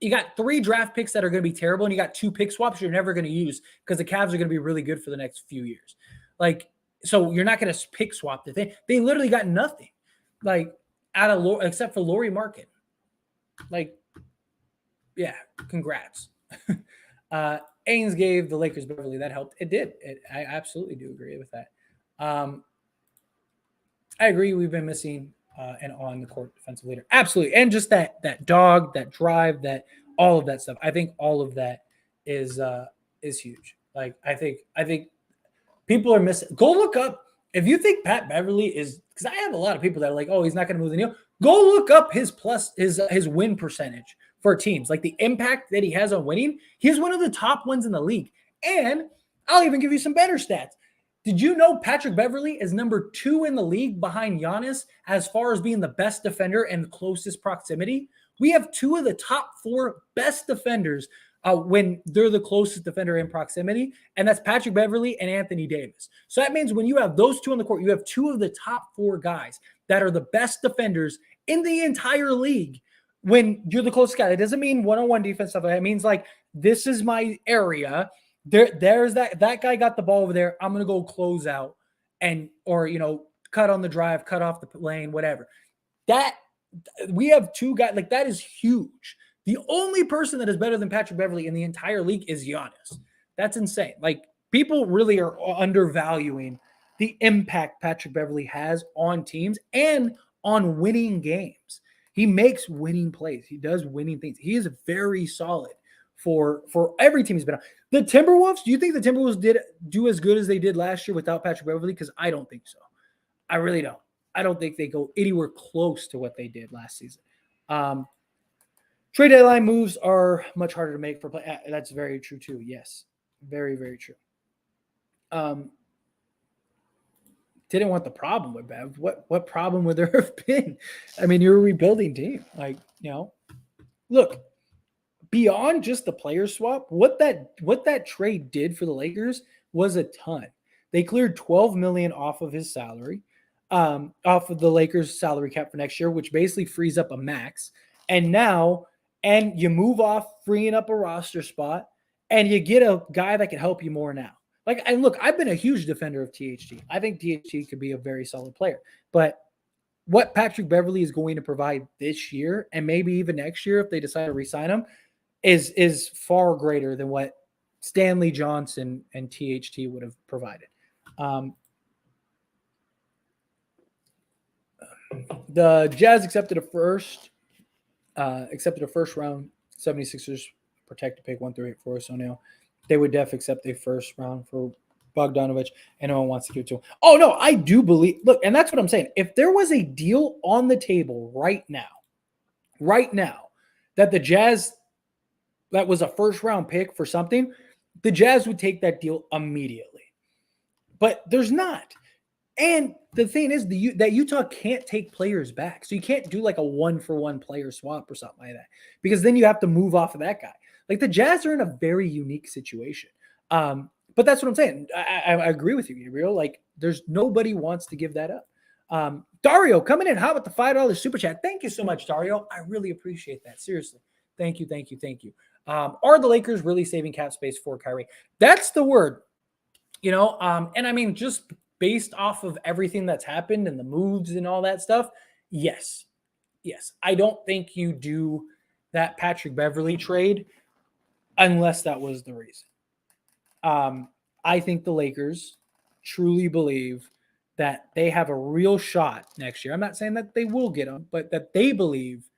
A: You got 3 draft picks that are going to be terrible, and you got 2 pick swaps you're never going to use because the Cavs are going to be really good for the next few years. Like, so you're not going to pick swap the thing. They literally got nothing, like, except for Lauri Markkanen. Like, yeah, congrats. Ainge gave the Lakers Beverly. That helped. It did. I absolutely do agree with that. I agree. We've been missing an on-the-court defensive leader. Absolutely. And just that dog, that drive, that all of that stuff. I think all of that is huge. Like, I think people are missing. Go look up. If you think Pat Beverly is, because I have a lot of people that are like, oh, he's not going to move the needle. Go look up his win percentage for teams, like the impact that he has on winning. He's one of the top ones in the league. And I'll even give you some better stats. Did you know Patrick Beverly is number 2 in the league behind Giannis as far as being the best defender and the closest proximity? We have 2 of the top 4 best defenders when they're the closest defender in proximity, and that's Patrick Beverly and Anthony Davis. So that means when you have those 2 on the court, you have 2 of the top 4 guys that are the best defenders in the entire league. When you're the closest guy, it doesn't mean one-on-one defense stuff. It means like, this is my area. There's that guy got the ball over there. I'm gonna go close out or cut on the drive, cut off the lane, whatever. That we have 2 guys, like, that is huge. The only person that is better than Patrick Beverly in the entire league is Giannis. That's insane. Like, people really are undervaluing the impact Patrick Beverly has on teams and on winning games. He makes winning plays. He does winning things. He is very solid for every team he's been on. The Timberwolves, do you think the Timberwolves did do as good as they did last year without Patrick Beverly? Because I don't think so. I really don't. I don't think they go anywhere close to what they did last season. Trade deadline moves are much harder to make for play. That's very true too. Yes, very, very true. Didn't want the problem with Bev. What problem would there have been? I mean, you're a rebuilding team. Like, look, beyond just the player swap, what that trade did for the Lakers was a ton. They cleared $12 million off of his salary, off of the Lakers salary cap for next year, which basically frees up a max. And you move off, freeing up a roster spot, and you get a guy that can help you more now. Like, and look, I've been a huge defender of THT. I think THT could be a very solid player. But what Patrick Beverly is going to provide this year, and maybe even next year if they decide to re-sign him, is far greater than what Stanley Johnson and THT would have provided. The Jazz accepted a first round. 76ers protected pick 138 so now they would def accept a first round for Bogdanovich, and no one wants to give it to him. Oh no, I do believe. Look, and that's what I'm saying. If there was a deal on the table right now, that the Jazz, that was a first round pick for something, the Jazz would take that deal immediately. But there's not. And the thing is, that Utah can't take players back. So you can't do like a 1-for-1 player swap or something like that, because then you have to move off of that guy. Like, the Jazz are in a very unique situation. But that's what I'm saying. I agree with you, Gabriel. Like, there's nobody wants to give that up. Dario coming in hot with the $5 super chat. Thank you so much, Dario. I really appreciate that. Seriously. Thank you. Are the Lakers really saving cap space for Kyrie? That's the word. And I mean, just based off of everything that's happened and the moves and all that stuff, yes. I don't think you do that Patrick Beverly trade unless that was the reason. I think the Lakers truly believe that they have a real shot next year. I'm not saying that they will get him, but that they believe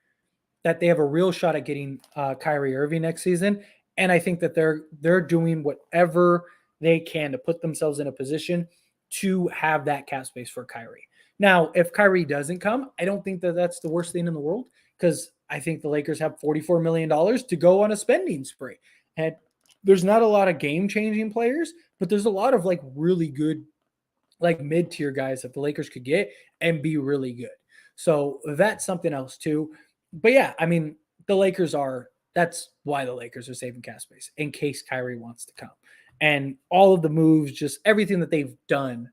A: that they have a real shot at getting Kyrie Irving next season. And I think that they're doing whatever they can to put themselves in a position to have that cap space for Kyrie. Now, if Kyrie doesn't come, I don't think that that's the worst thing in the world, because I think the Lakers have $44 million to go on a spending spree. And there's not a lot of game-changing players, but there's a lot of like really good, like mid-tier guys that the Lakers could get and be really good. So that's something else too. But yeah, I mean, that's why the Lakers are saving cap space in case Kyrie wants to come. And all of the moves, just everything that they've done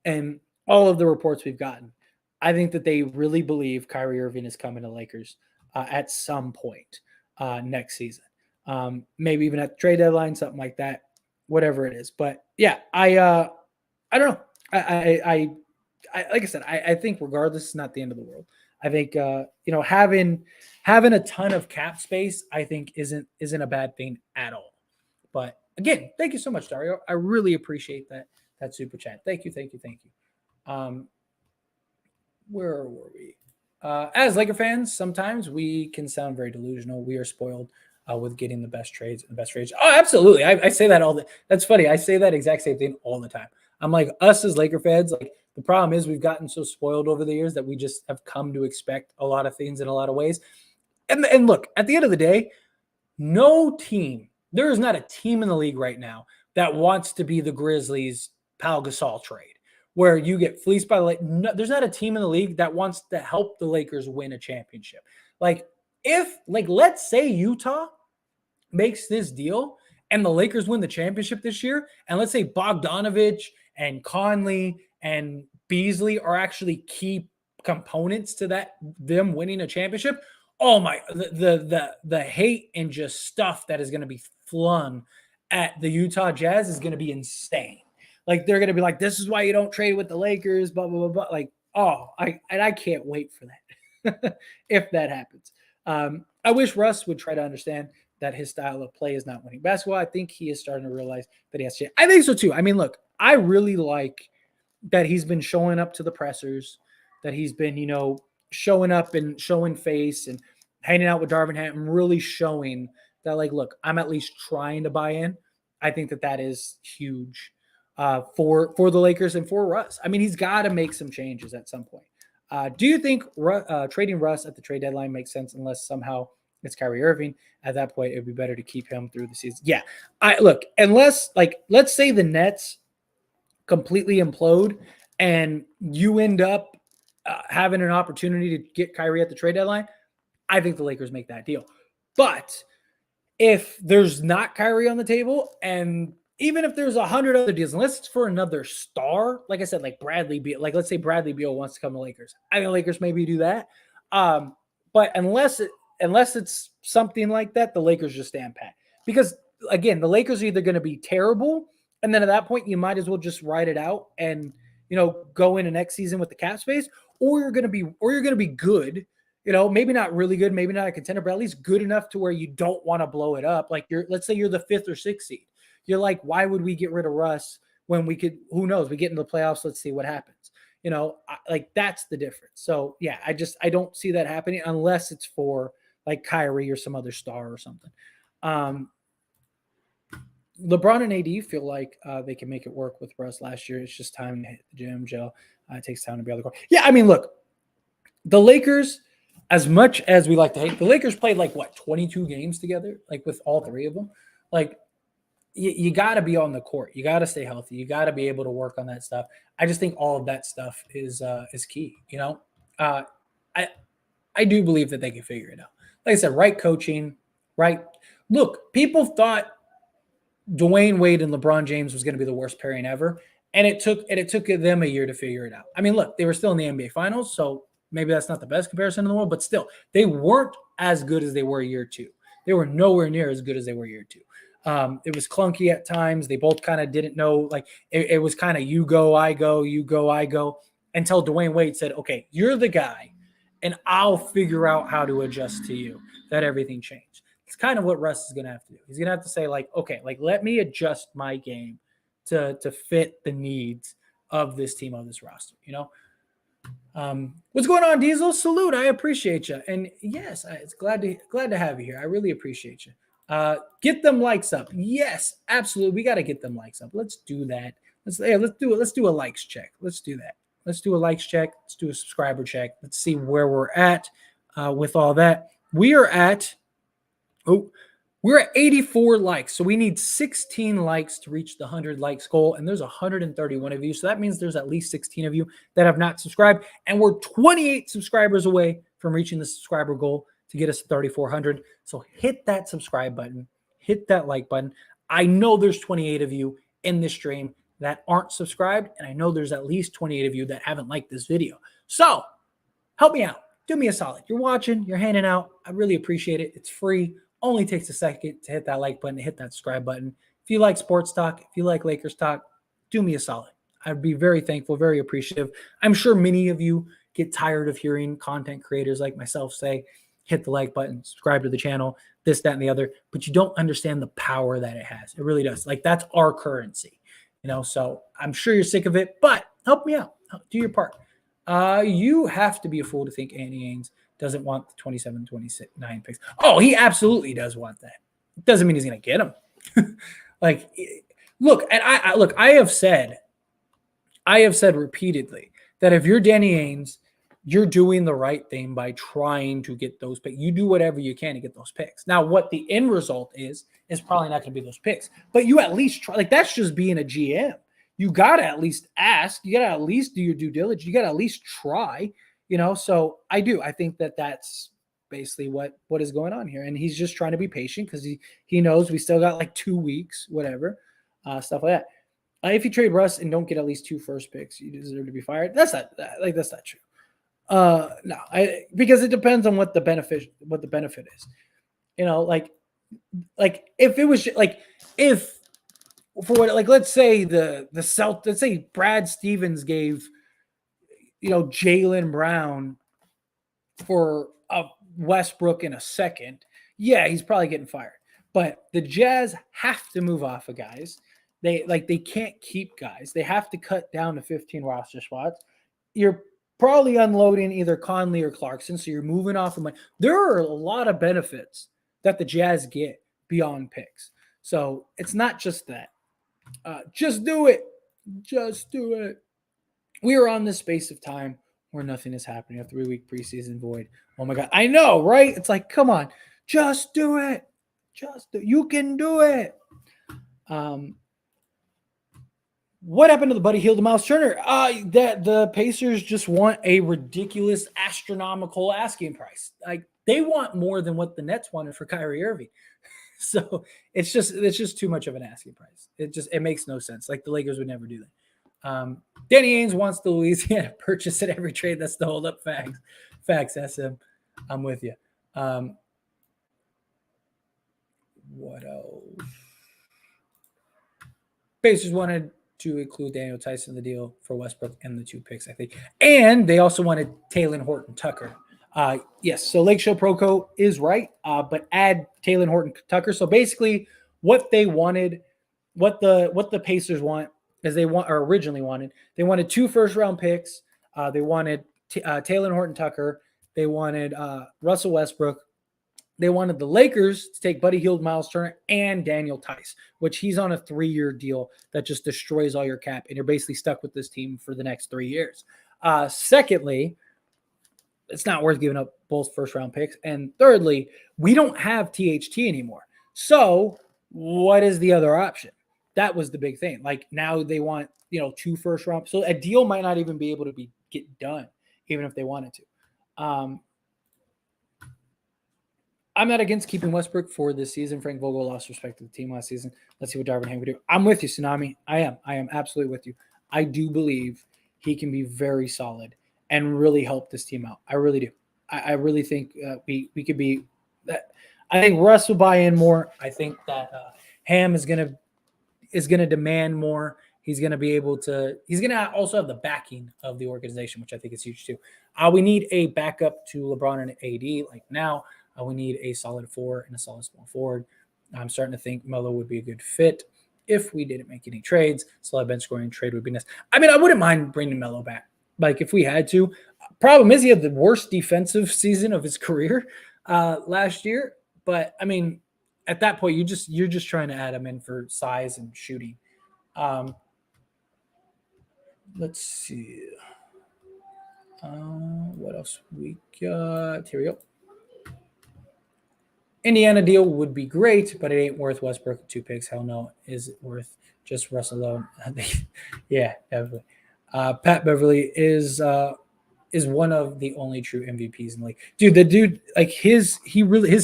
A: and all of the reports we've gotten, I think that they really believe Kyrie Irving is coming to Lakers at some point next season. Maybe even at the trade deadline, something like that, whatever it is. But yeah, I don't know. I like I said, I think regardless, it's not the end of the world. I think having a ton of cap space, I think isn't a bad thing at all. But again, thank you so much, Dario. I really appreciate that super chat. Thank you. Where were we? As Laker fans, sometimes we can sound very delusional. We are spoiled with getting the best trades and the best trades. Oh, absolutely. I say that all the. That's funny. I say that exact same thing all the time. I'm like, us as Laker fans, like the problem is we've gotten so spoiled over the years that we just have come to expect a lot of things in a lot of ways. And look, at the end of the day, there is not a team in the league right now that wants to be the Grizzlies Pau Gasol trade, where you get fleeced by the Lakers. No, there's not a team in the league that wants to help the Lakers win a championship. Let's say Utah makes this deal and the Lakers win the championship this year, and let's say Bogdanovich and Conley and Beasley are actually key components to them winning a championship. Oh my, the hate and just stuff that is going to be flung at the Utah Jazz is going to be insane. Like they're going to be like, this is why you don't trade with the Lakers, blah, blah, blah, blah. Like, I can't wait for that if that happens. I wish Russ would try to understand that his style of play is not winning basketball. I think he is starting to realize that he has to. I think so too. I mean, look, I really like that he's been showing up to the pressers, that he's been, showing up and showing face and hanging out with Darvin Ham, really showing that, like, look, I'm at least trying to buy in. I think that is huge for the Lakers and for Russ. I mean, he's got to make some changes at some point. Do you think trading Russ at the trade deadline makes sense unless somehow it's Kyrie Irving? At that point, it would be better to keep him through the season. Yeah. Unless, let's say the Nets completely implode and you end up having an opportunity to get Kyrie at the trade deadline, I think the Lakers make that deal. But if there's not Kyrie on the table, and even if there's 100 other deals, unless it's for another star, like I said, like Bradley Beal, let's say Bradley Beal wants to come to Lakers, I think the Lakers maybe do that. But unless it's something like that, the Lakers just stand pat. Because again, the Lakers are either going to be terrible, and then at that point, you might as well just ride it out and go into next season with the cap space, or you're going to be good. Maybe not really good, maybe not a contender, but at least good enough to where you don't want to blow it up. Like let's say you're the 5th or 6th seed. You're like, why would we get rid of Russ when we could? Who knows? We get into the playoffs. Let's see what happens. That's the difference. So yeah, I don't see that happening unless it's for like Kyrie or some other star or something. LeBron and AD feel like they can make it work with Russ last year. It's just time to hit the gym, Joe. It takes time to be on the court. Yeah, I mean, look, the Lakers, as much as we like to hate, the Lakers played 22 games together, with all three of them. You got to be on the court. You got to stay healthy. You got to be able to work on that stuff. I just think all of that stuff is key. I do believe that they can figure it out. Like I said, right coaching, right. Look, people thought Dwayne Wade and LeBron James was going to be the worst pairing ever, and it took them a year to figure it out. I mean, look, they were still in the NBA Finals, so maybe that's not the best comparison in the world, but still, they weren't as good as they were year 2. They were nowhere near as good as they were year 2. It was clunky at times. They both kind of didn't know, it was kind of you go, I go, until Dwayne Wade said, okay, you're the guy, and I'll figure out how to adjust to you. That everything changed. It's kind of what Russ is going to have to do. He's going to have to say, okay, let me adjust my game to fit the needs of this team, of this roster, you know? What's going on, Diesel? Salute. I appreciate you. And yes, it's glad to have you here. I really appreciate you. Get them likes up. Yes, absolutely. We got to get them likes up. Let's do that. Let's do it. Let's do a likes check. Let's do that. Let's do a likes check. Let's do a subscriber check. Let's see where we're at with all that. We're at 84 likes. So we need 16 likes to reach the 100 likes goal. And there's 131 of you. So that means there's at least 16 of you that have not subscribed. And we're 28 subscribers away from reaching the subscriber goal to get us to 3,400. So hit that subscribe button. Hit that like button. I know there's 28 of you in this stream that aren't subscribed. And I know there's at least 28 of you that haven't liked this video. So help me out. Do me a solid. You're watching. You're hanging out. I really appreciate it. It's free. Only takes a second to hit that like button, to hit that subscribe button. If you like sports talk, if you like Lakers talk, do me a solid. I'd be very thankful, very appreciative. I'm sure many of you get tired of hearing content creators like myself say, hit the like button, subscribe to the channel, this, that, and the other, but you don't understand the power that it has. It really does. Like, that's our currency, you know? So I'm sure you're sick of it, but help me out. Do your part. You have to be a fool to think Andy Ainge doesn't want the 27, 29 picks. Oh, he absolutely does want that. It doesn't mean he's going to get them. Like, look, and I have said repeatedly that if you're Danny Ainge, you're doing the right thing by trying to get those picks. You do whatever you can to get those picks. Now, what the end result is probably not going to be those picks, but you at least try. Like, that's just being a GM. You got to at least ask. You got to at least do your due diligence. You got to at least try, you know? So I think that that's basically what is going on here. And he's just trying to be patient because he knows we still got like 2 weeks, whatever, stuff like that. If you trade Russ and don't get at least 2 first picks, you deserve to be fired. That's not true. No, because it depends on what the benefit is. You know, like if it was like, if for what, like, let's say let's say Brad Stevens gave, you know, Jaylen Brown for a Westbrook in a second, yeah, he's probably getting fired. But the Jazz have to move off of guys. They can't keep guys. They have to cut down to 15 roster spots. You're probably unloading either Conley or Clarkson, so you're moving off of money. There are a lot of benefits that the Jazz get beyond picks. So it's not just that. Just do it. Just do it. We are on this space of time where nothing is happening. A 3-week preseason void. Oh my God. I know, right? It's like, come on. Just do it. You can do it. What happened to the Buddy Hield to Miles Turner? That the Pacers just want a ridiculous, astronomical asking price. Like, they want more than what the Nets wanted for Kyrie Irving. So it's just too much of an asking price. It makes no sense. Like, the Lakers would never do that. Danny Ainge wants the Louisiana purchase at every trade. That's the hold up. Facts. SM. I'm with you. What else? Pacers wanted to include Daniel Tyson in the deal for Westbrook and the 2 picks, I think. And they also wanted Taylor Horton Tucker. Yes, so Lakeshore Proco is right, but add Taylor Horton Tucker. So basically what they wanted, what the Pacers want is they wanted 2 first-round picks. They wanted Taylor Horton Tucker. They wanted Russell Westbrook. They wanted the Lakers to take Buddy Hield, Miles Turner, and Daniel Tice, which he's on a 3-year deal that just destroys all your cap, and you're basically stuck with this team for the next 3 years. Secondly, it's not worth giving up both first-round picks. And thirdly, we don't have THT anymore. So what is the other option? That was the big thing. Like, now they want, 2 first-round. So a deal might not even be able to get done, even if they wanted to. I'm not against keeping Westbrook for this season. Frank Vogel lost respect to the team last season. Let's see what Darvin Ham can do. I'm with you, Tsunami. I am absolutely with you. I do believe he can be very solid and really help this team out. I really do. I really think we could be that. I think Russ will buy in more. I think that Ham is gonna demand more. He's gonna be able to. He's gonna also have the backing of the organization, which I think is huge too. We need a backup to LeBron and AD. Like now. We need a solid 4 and a solid small forward. I'm starting to think Melo would be a good fit. if we didn't make any trades. So a bench scoring trade would be nice. I mean, I wouldn't mind bringing Melo back. Like if we had to. Problem is he had the worst defensive season of his career last year. But I mean, at that point, you're just trying to add him in for size and shooting. Let's see. What else we got? Here we go. Indiana deal would be great, but it ain't worth Westbrook 2 picks. Hell no. Is it worth just Russell alone? Yeah, definitely. Pat Beverly is one of the only true MVPs in the league. Dude, the dude, like his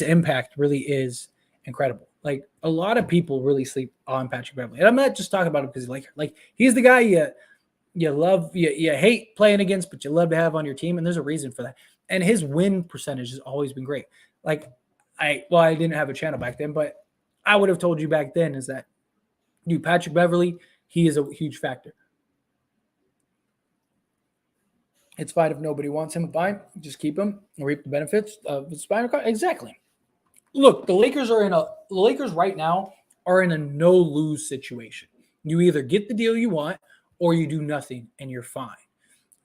A: impact really is incredible. Like a lot of people really sleep on Patrick Beverly. And I'm not just talking about him because like he's the guy you love, you hate playing against, but you love to have on your team. And there's a reason for that. And his win percentage has always been great. Like I didn't have a channel back then, but I would have told you back then is that, dude, Patrick Beverly, he is a huge factor. It's fine if nobody wants him. Fine, just keep him and reap the benefits of the spinal cord. Exactly. Look, the Lakers right now are in a no lose situation. You either get the deal you want or you do nothing and you're fine.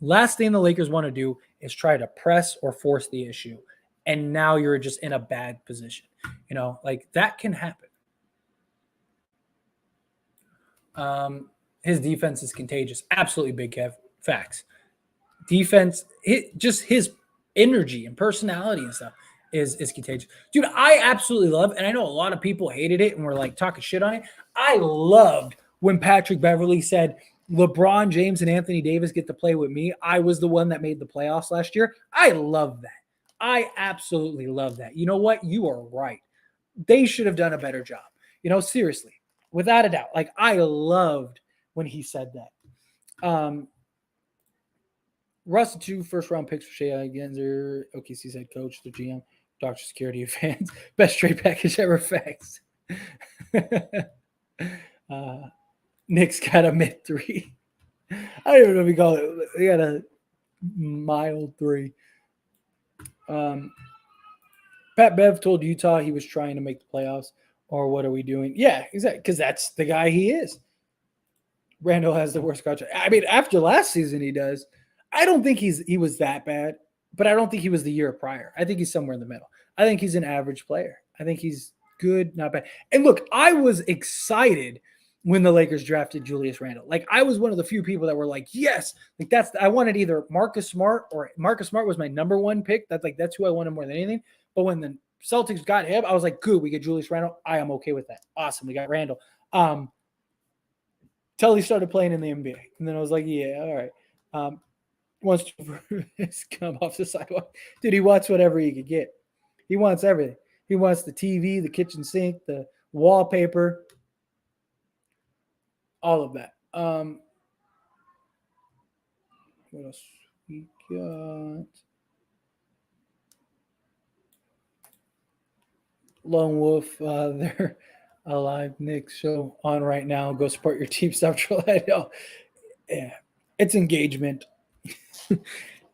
A: Last thing the Lakers want to do is try to press or force the issue. And now you're just in a bad position. You know, like that can happen. His defense is contagious. Absolutely, Big Kev. Facts. Defense, just his energy and personality and stuff is contagious. Dude, I absolutely love, and I know a lot of people hated it and were like talking shit on it. I loved when Patrick Beverly said, LeBron James and Anthony Davis get to play with me. I was the one that made the playoffs last year. I love that. I absolutely love that. You know what? You are right. They should have done a better job. You know, seriously, without a doubt. Like, I loved when he said that. Russ, 2 first-round picks for Shea Genzer, OKC's head coach, the GM, Dr. Security of fans. Best trade package ever, facts. Nick's got a mid-3. I don't even know if we call it. They got a mild 3. Pat Bev told Utah he was trying to make the playoffs, or what are we doing? Yeah, exactly, because that's the guy he is. Randall has the worst contract. I mean, after last season, he does. I don't think he was that bad, but I don't think he was the year prior. I think he's somewhere in the middle. I think he's an average player. I think he's good, not bad. And look, I was excited when the Lakers drafted Julius Randle. Like, I was one of the few people that were like, yes, like I wanted either Marcus Smart, or Marcus Smart was my number 1 pick. That's who I wanted more than anything. But when the Celtics got him, I was like, good, we get Julius Randle. I am okay with that. Awesome, we got Randle. Till he started playing in the NBA. And then I was like, yeah, all right. Wants to come off the sidewalk. Dude, he wants whatever he could get. He wants everything. He wants the TV, the kitchen sink, the wallpaper, all of that. What else we got? Lone Wolf, they're a live Knicks show on right now. Go support your team. Stop trolling. Yeah, it's engagement.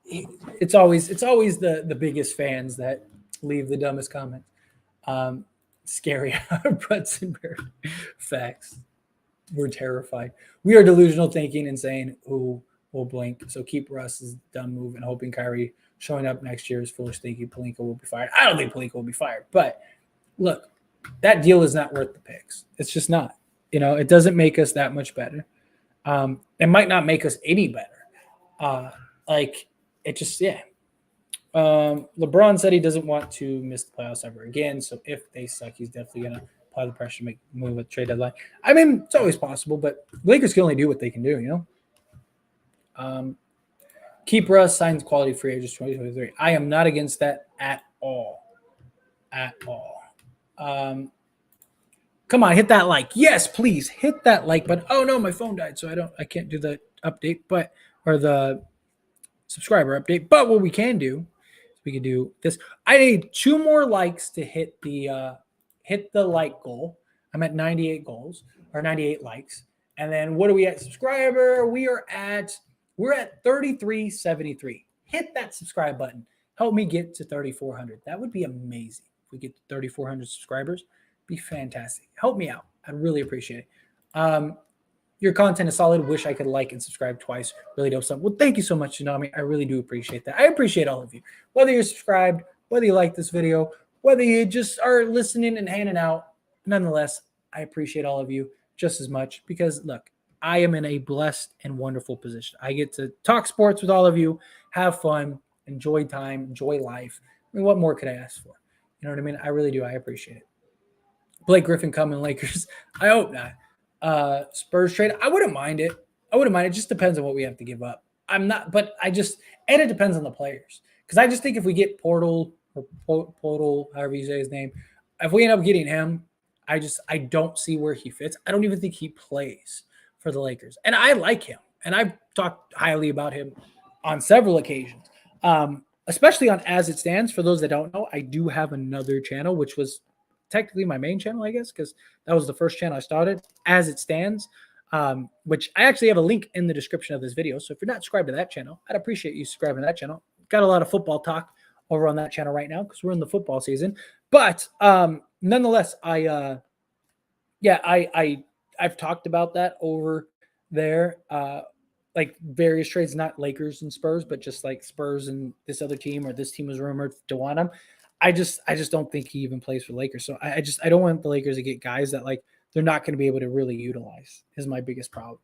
A: It's always the biggest fans that leave the dumbest comments. Scary Brunson. Facts. We're terrified. We are delusional thinking and saying, "Ooh, we'll blink." So keep Russ's dumb move and hoping Kyrie showing up next year is foolish thinking Pelinka will be fired. I don't think Pelinka will be fired, but look, that deal is not worth the picks. It's just not. You know, it doesn't make us that much better. It might not make us any better. Like, it just, yeah. LeBron said he doesn't want to miss the playoffs ever again. So if they suck, he's definitely going to apply the pressure to make a move at trade deadline. I mean, it's always possible, but Lakers can only do what they can do, you know? Keep Russ, signs quality free agents 2023. I am not against that at all. At all. Come on, hit that like. Yes, please hit that like button. Oh no, my phone died, so I can't do the update, or the subscriber update. But what we can do is we can do this. I need 2 more likes to hit the like goal. I'm at 98 goals or 98 likes. And then what are we at? Subscriber. We're at 3373. Hit that subscribe button. Help me get to 3,400. That would be amazing. If we get to 3,400 subscribers, be fantastic. Help me out. I'd really appreciate it. Your content is solid. Wish I could like and subscribe twice. Really dope stuff. Well, thank you so much, Tsunami. I really do appreciate that. I appreciate all of you. Whether you're subscribed, whether you like this video, whether you just are listening and hanging out, nonetheless, I appreciate all of you just as much because, look, I am in a blessed and wonderful position. I get to talk sports with all of you, have fun, enjoy time, enjoy life. I mean, what more could I ask for? You know what I mean? I really do. I appreciate it. Blake Griffin coming Lakers. I hope not. Spurs trade. I wouldn't mind it. I wouldn't mind it. Just depends on what we have to give up. I'm not, but I just, and it depends on the players. Because I just think if we get Portal, however you say his name, if we end up getting him, I don't see where he fits. I don't even think he plays for the Lakers. And I like him. And I've talked highly about him on several occasions. Especially on As It Stands. For those that don't know, I do have another channel, which was technically my main channel, I guess, because that was the first channel I started, As It Stands, which I actually have a link in the description of this video. So if you're not subscribed to that channel, I'd appreciate you subscribing to that channel. Got a lot of football talk over on that channel right now because we're in the football season. But nonetheless, I've talked about that over there. Like various trades, not Lakers and Spurs, but just like Spurs and this other team, or this team was rumored to want him. I just don't think he even plays for Lakers. So I don't want the Lakers to get guys that like they're not going to be able to really utilize is my biggest problem.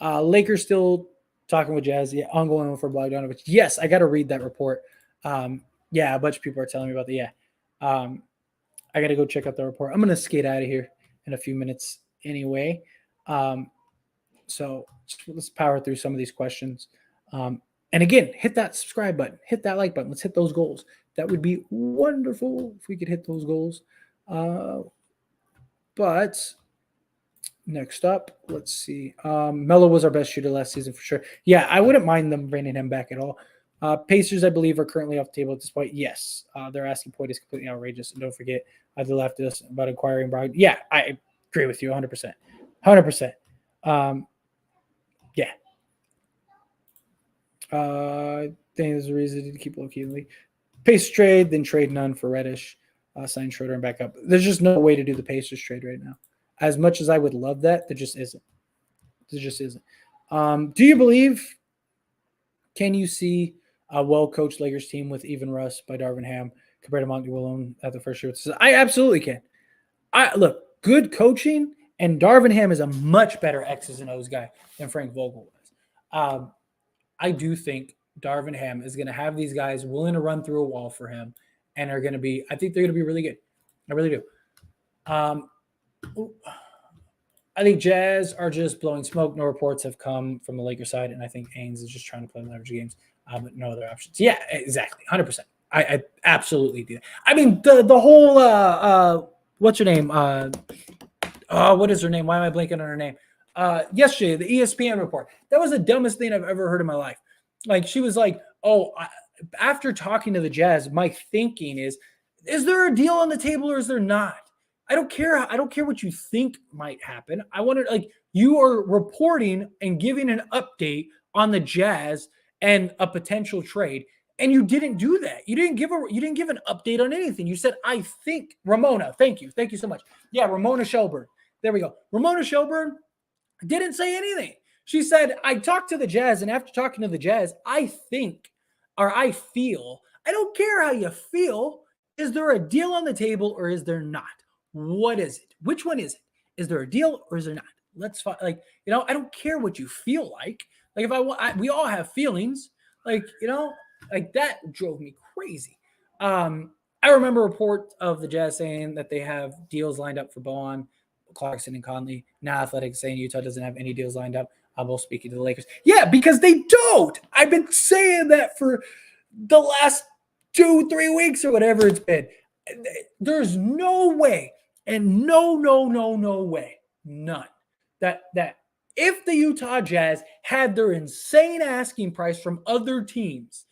A: Lakers still talking with Jazz. Yeah, ongoing for Bogdanovich. Yes, I got to read that report. Yeah, a bunch of people are telling me about the I got to go check out the report. I'm going to skate out of here in a few minutes anyway. So let's power through some of these questions. And again, hit that subscribe button, hit that like button. Let's hit those goals. That would be wonderful if we could hit those goals. But next up, let's see. Melo was our best shooter last season for sure. Yeah, I wouldn't mind them bringing him back at all. Pacers, I believe, are currently off the table at this point. Yes, their asking point is completely outrageous. And don't forget, they left us about acquiring Brogdon. Yeah, I agree with you 100%. 100%. Yeah. I think there's a reason to keep low-key in the league. Pacers trade, then trade none for Reddish, sign Schroeder and back up. There's just no way to do the Pacers trade right now. As much as I would love that, there just isn't. There just isn't. Do you believe, can you see a well-coached Lakers team with even Russ by Darvin Ham compared to Monty Williams at the first year? I absolutely can. Look, good coaching, and Darvin Ham is a much better X's and O's guy than Frank Vogel was. I do think Darvin Ham is going to have these guys willing to run through a wall for him, and are going to be. I think they're going to be really good. I really do. I think Jazz are just blowing smoke. No reports have come from the Lakers side, and I think Ainge is just trying to play leverage games, but no other options. Yeah, exactly, 100%. I absolutely do. I mean, the whole what's her name? What is her name? Why am I blanking on her name? Yesterday, the ESPN report. That was the dumbest thing I've ever heard in my life. Like, she was like, after talking to the Jazz, my thinking is there a deal on the table or is there not? I don't care. I don't care what you think might happen. I want to, like, you are reporting and giving an update on the Jazz and a potential trade, and you didn't do that. You didn't give an update on anything. You said, I think. Ramona, thank you so much. Yeah, Ramona Shelburne. There we go. Ramona Shelburne didn't say anything. She said, I talked to the Jazz, and after talking to the Jazz, I think, or I feel, I don't care how you feel. Is there a deal on the table or is there not? What is it? Which one is it? Is there a deal or is there not? Let's find, like, I don't care what you feel like. Like, if I want, we all have feelings. Like, like that drove me crazy. I remember a report of the Jazz saying that they have deals lined up for Bowen, Clarkson, and Conley. Now Athletic saying Utah doesn't have any deals lined up. I'm both speaking to the Lakers. Yeah, because they don't. I've been saying that for the last 2-3 weeks or whatever it's been. There's no way, and no way, none, that if the Utah Jazz had their insane asking price from other teams,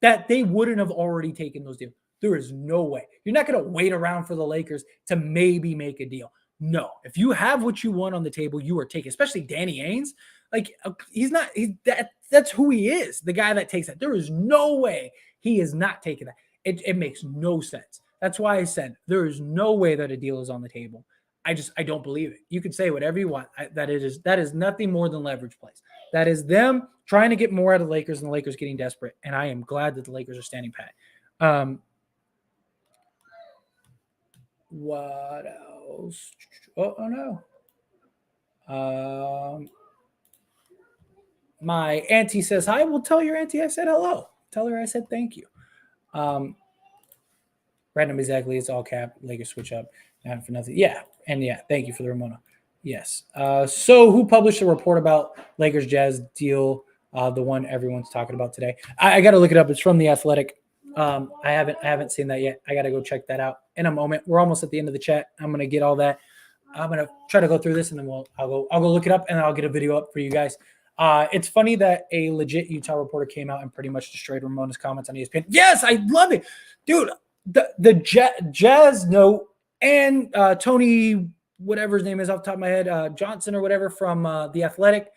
A: that they wouldn't have already taken those deals. There is no way. You're not going to wait around for the Lakers to maybe make a deal. No. If you have what you want on the table, you are taking, especially Danny Ainge. Like, that's who he is, the guy that takes that. There is no way he is not taking that. It makes no sense. That's why I said there is no way that a deal is on the table. I don't believe it. You can say whatever you want. That is nothing more than leverage plays. That is them trying to get more out of the Lakers and the Lakers getting desperate. And I am glad that the Lakers are standing pat. What else? Oh no. My auntie says hi. Well, tell your auntie I said hello. Tell her I said thank you. Random exactly. It's all cap. Lakers switch up. Not for nothing. Yeah. And yeah, thank you for the Ramona. Yes. So who published a report about Lakers Jazz deal? The one everyone's talking about today. I got to look it up. It's from The Athletic. I haven't seen that yet. I got to go check that out in a moment. We're almost at the end of the chat. I'm going to get all that. I'm going to try to go through this and then I'll go look it up and I'll get a video up for you guys. It's funny that a legit Utah reporter came out and pretty much destroyed Ramona's comments on ESPN. Yes, I love it. Dude, the Jazz note and Tony, whatever his name is off the top of my head, Johnson or whatever from The Athletic,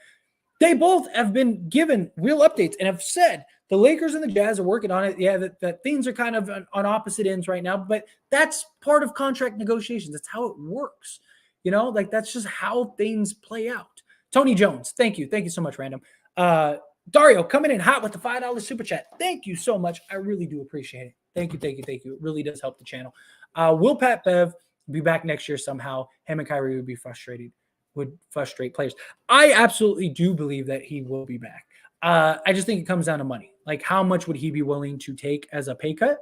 A: they both have been given real updates and have said the Lakers and the Jazz are working on it. Yeah, that things are kind of on opposite ends right now, but that's part of contract negotiations. That's how it works. You know, like that's just how things play out. Tony Jones, thank you. Thank you so much, Random. Dario coming in hot with the $5 super chat. Thank you so much. I really do appreciate it. Thank you. It really does help the channel. Will Pat Bev be back next year somehow? Him and Kyrie would frustrate players. I absolutely do believe that he will be back. I just think it comes down to money. Like, how much would he be willing to take as a pay cut?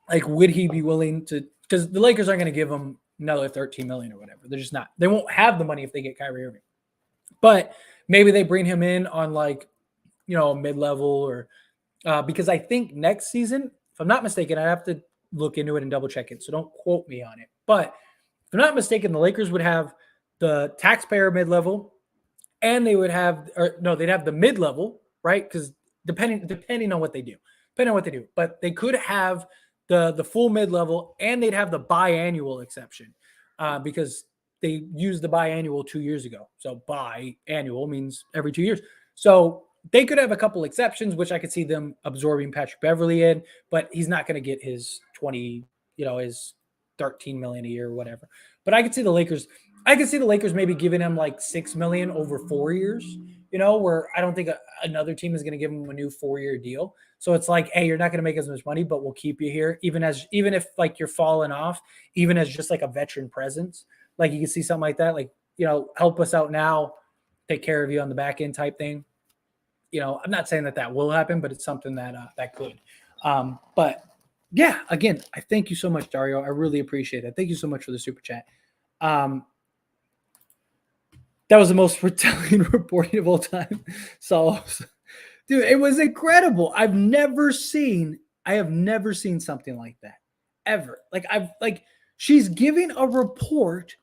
A: Like, would he be willing to? Because the Lakers aren't going to give him another $13 million or whatever. They're just not. They won't have the money if they get Kyrie Irving. But maybe they bring him in on like, mid-level or because I think next season, if I'm not mistaken, I have to look into it and double check it. So don't quote me on it. But if I'm not mistaken, the Lakers would have the taxpayer mid-level and they would have, they'd have the mid-level, right? Because depending on what they do, but they could have the full mid-level and they'd have the biannual exception because they used the biannual 2 years ago. So biannual means every 2 years. So they could have a couple exceptions, which I could see them absorbing Patrick Beverley in, but he's not going to get his his $13 million a year or whatever. But I could see the Lakers maybe giving him like $6 million over 4 years, where I don't think another team is going to give him a new 4-year deal. So it's like, hey, you're not going to make as much money, but we'll keep you here, even if like you're falling off, even as just like a veteran presence. Like you can see something like that, like, help us out now, take care of you on the back end type thing. I'm not saying that will happen, but it's something that could. But yeah, again, I thank you so much, Dario. I really appreciate it. Thank you so much for the super chat. That was the most retelling reporting of all time. So, dude, it was incredible. I have never seen something like that ever. She's giving a report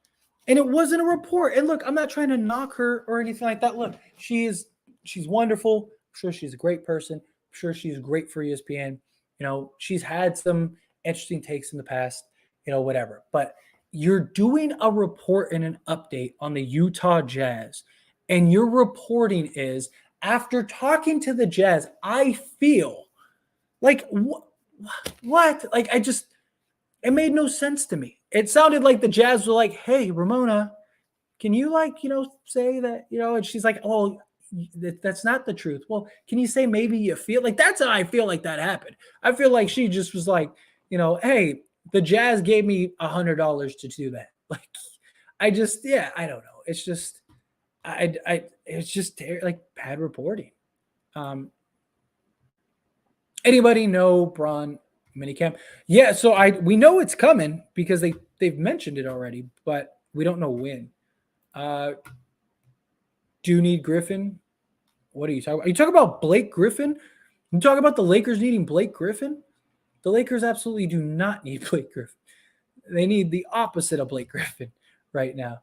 A: and it wasn't a report. And look, I'm not trying to knock her or anything like that. Look, she's wonderful. I'm sure she's a great person. I'm sure she's great for ESPN. She's had some interesting takes in the past, whatever. But you're doing a report and an update on the Utah Jazz, and your reporting is after talking to the Jazz, I feel like what? Like it made no sense to me. It sounded like the Jazz were like, hey, Ramona, can you say that, and she's like, oh, that's not the truth. Well, can you say maybe you feel like that's how I feel like that happened? I feel like she just was like, hey, the Jazz gave me $100 to do that. Like, I don't know. It's just, it's just like bad reporting. Anybody know Braun minicamp? Yeah. So we know it's coming because they've mentioned it already, but we don't know when. Do you need Griffin? What are you talking about? Are you talking about Blake Griffin? You talking about the Lakers needing Blake Griffin? The Lakers absolutely do not need Blake Griffin. They need the opposite of Blake Griffin right now.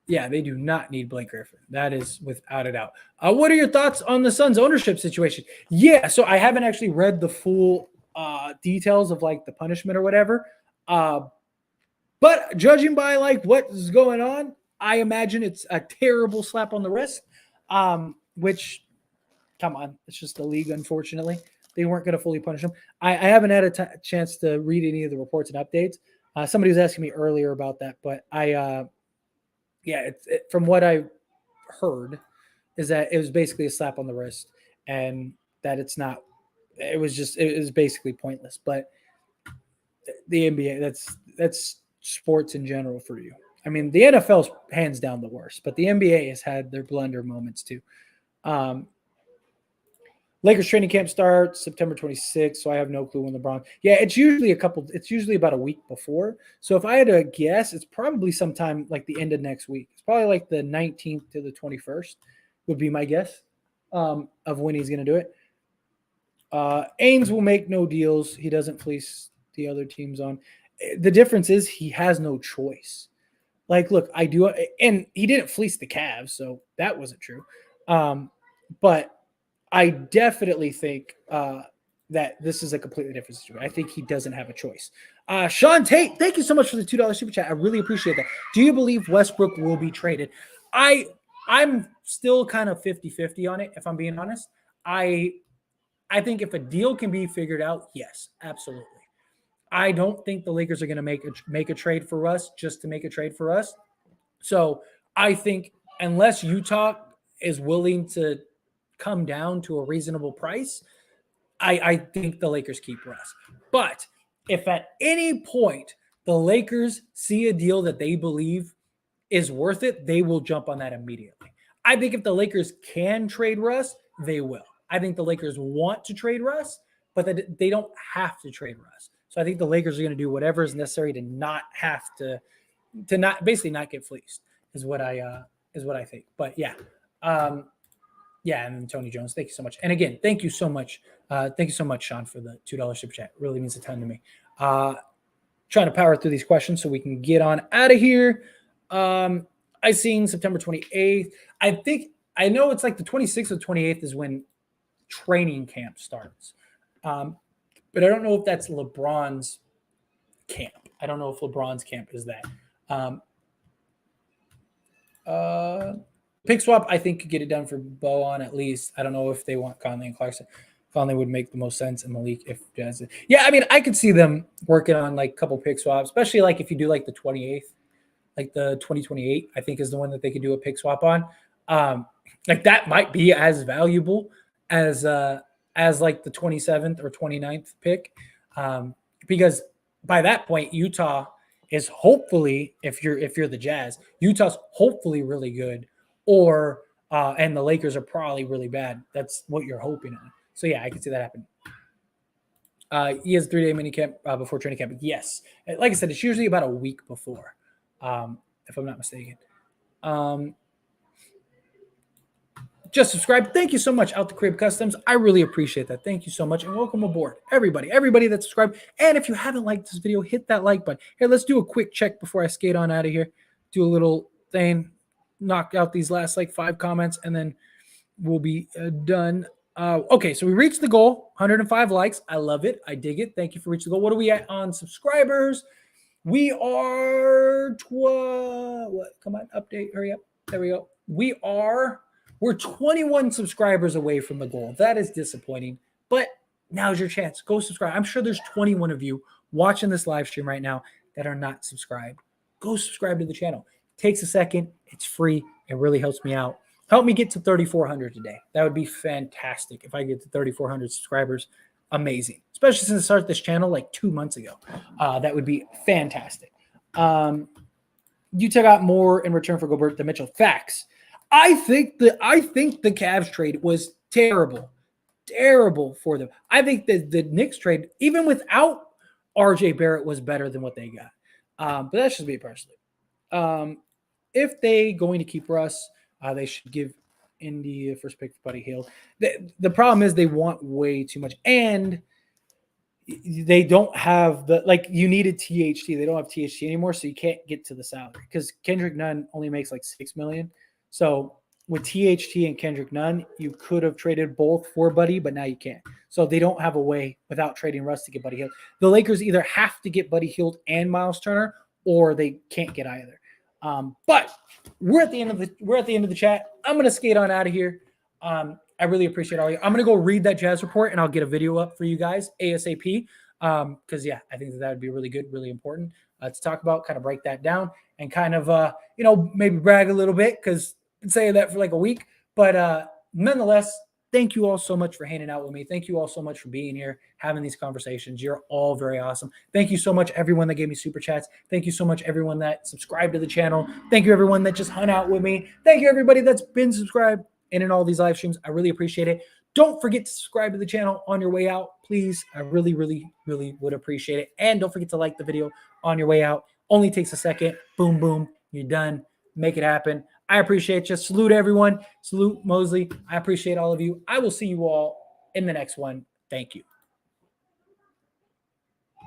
A: Yeah, they do not need Blake Griffin. That is without a doubt. What are your thoughts on the Suns' ownership situation? Yeah, so I haven't actually read the full details of like the punishment or whatever. But judging by like what is going on, I imagine it's a terrible slap on the wrist. Which, come on, it's just the league, unfortunately. They weren't going to fully punish him. I haven't had a chance to read any of the reports and updates. Somebody was asking me earlier about that, but from what I heard, is that it was basically a slap on the wrist, and that it's not. It was basically pointless. But the NBA, that's sports in general for you. I mean, the NFL's hands down the worst, but the NBA has had their blunder moments too. Lakers training camp starts September 26th, so I have no clue when LeBron. Yeah, it's usually about a week before. So if I had to guess, it's probably sometime like the end of next week. It's probably like the 19th to the 21st would be my guess of when he's going to do it. Ainge will make no deals. He doesn't fleece the other teams on. The difference is he has no choice. Like, look, I do, and he didn't fleece the Cavs, so that wasn't true. But I definitely think that this is a completely different situation. I think he doesn't have a choice. Sean Tate, thank you so much for the $2 super chat. I really appreciate that. Do you believe Westbrook will be traded? I'm still kind of 50-50 on it, if I'm being honest. I think if a deal can be figured out, yes, absolutely. I don't think the Lakers are going to make a trade for Russ just to make a trade for us. So I think unless Utah is willing to come down to a reasonable price, I think the Lakers keep Russ. But if at any point the Lakers see a deal that they believe is worth it, they will jump on that immediately. I think if the Lakers can trade Russ, they will. I think the Lakers want to trade Russ, but that they don't have to trade Russ. So I think the Lakers are going to do whatever is necessary to not have to not get fleeced is what I think. But yeah. And then Tony Jones, thank you so much. And again, thank you so much. Thank you so much, Sean, for the $2 super chat. It really means a ton to me. Trying to power through these questions so we can get on out of here. I seen September 28th. I know it's like the 26th or 28th is when training camp starts. But I don't know if that's LeBron's camp. I don't know if LeBron's camp is that. Pick swap, I think, could get it done for Bowen at least. I don't know if they want Conley and Clarkson. Conley would make the most sense, and Malik if Jazz. Yeah, I mean, I could see them working on like a couple pick swaps, especially like if you do like the 28th, like the 2028, I think is the one that they could do a pick swap on. Like that might be as valuable as like the 27th or 29th pick, because by that point Utah is hopefully, if you're the Jazz, Utah's hopefully really good, or and the Lakers are probably really bad. That's what you're hoping on. So yeah, I can see that happen. He has a 3-day mini camp before training camp. Yes, like I said, it's usually about a week before, if I'm not mistaken. Just subscribe. Thank you so much, Out the Crib Customs. I really appreciate that. Thank you so much, and welcome aboard, everybody that subscribed. And if you haven't liked this video, hit that like button. Here, let's do a quick check before I skate on out of here. Do a little thing, knock out these last like 5 comments, and then we'll be done. Okay, so we reached the goal, 105 likes. I love it. I dig it. Thank you for reaching the goal. What are we at on subscribers? We are what? Come on, update. Hurry up. There we go. We're 21 subscribers away from the goal. That is disappointing, but now's your chance. Go subscribe. I'm sure there's 21 of you watching this live stream right now that are not subscribed. Go subscribe to the channel. It takes a second. It's free. It really helps me out. Help me get to 3,400 today. That would be fantastic if I get to 3,400 subscribers. Amazing. Especially since I started this channel like 2 months ago. That would be fantastic. Utah got more in return for Gobert than Mitchell. Facts. I think the Cavs trade was terrible for them. I think that the Knicks trade, even without RJ Barrett, was better than what they got. But that's just me personally. If they going to keep Russ, they should give Indy a first pick for Buddy Hield. The problem is they want way too much, and they don't have you needed THT. They don't have THT anymore, so you can't get to the salary because Kendrick Nunn only makes like $6 million. So with THT and Kendrick Nunn, you could have traded both for Buddy, but now you can't. So they don't have a way without trading Russ to get Buddy Hield. The Lakers either have to get Buddy Hield and Miles Turner, or they can't get either. But we're at the end of the chat. I'm gonna skate on out of here. I really appreciate all you. I'm gonna go read that Jazz report, and I'll get a video up for you guys ASAP. Because yeah, I think that would be really good, really important to talk about, kind of break that down and kind of, maybe brag a little bit because I've been saying that for like a week. But nonetheless, thank you all so much for hanging out with me. Thank you all so much for being here, having these conversations. You're all very awesome. Thank you so much, everyone that gave me super chats. Thank you so much, everyone that subscribed to the channel. Thank you, everyone that just hung out with me. Thank you, everybody that's been subscribed and in all these live streams. I really appreciate it. Don't forget to subscribe to the channel on your way out, please. I really, really, really would appreciate it. And don't forget to like the video on your way out. Only takes a second. Boom, boom. You're done. Make it happen. I appreciate you. Salute everyone. Salute Mosley. I appreciate all of you. I will see you all in the next one. Thank you.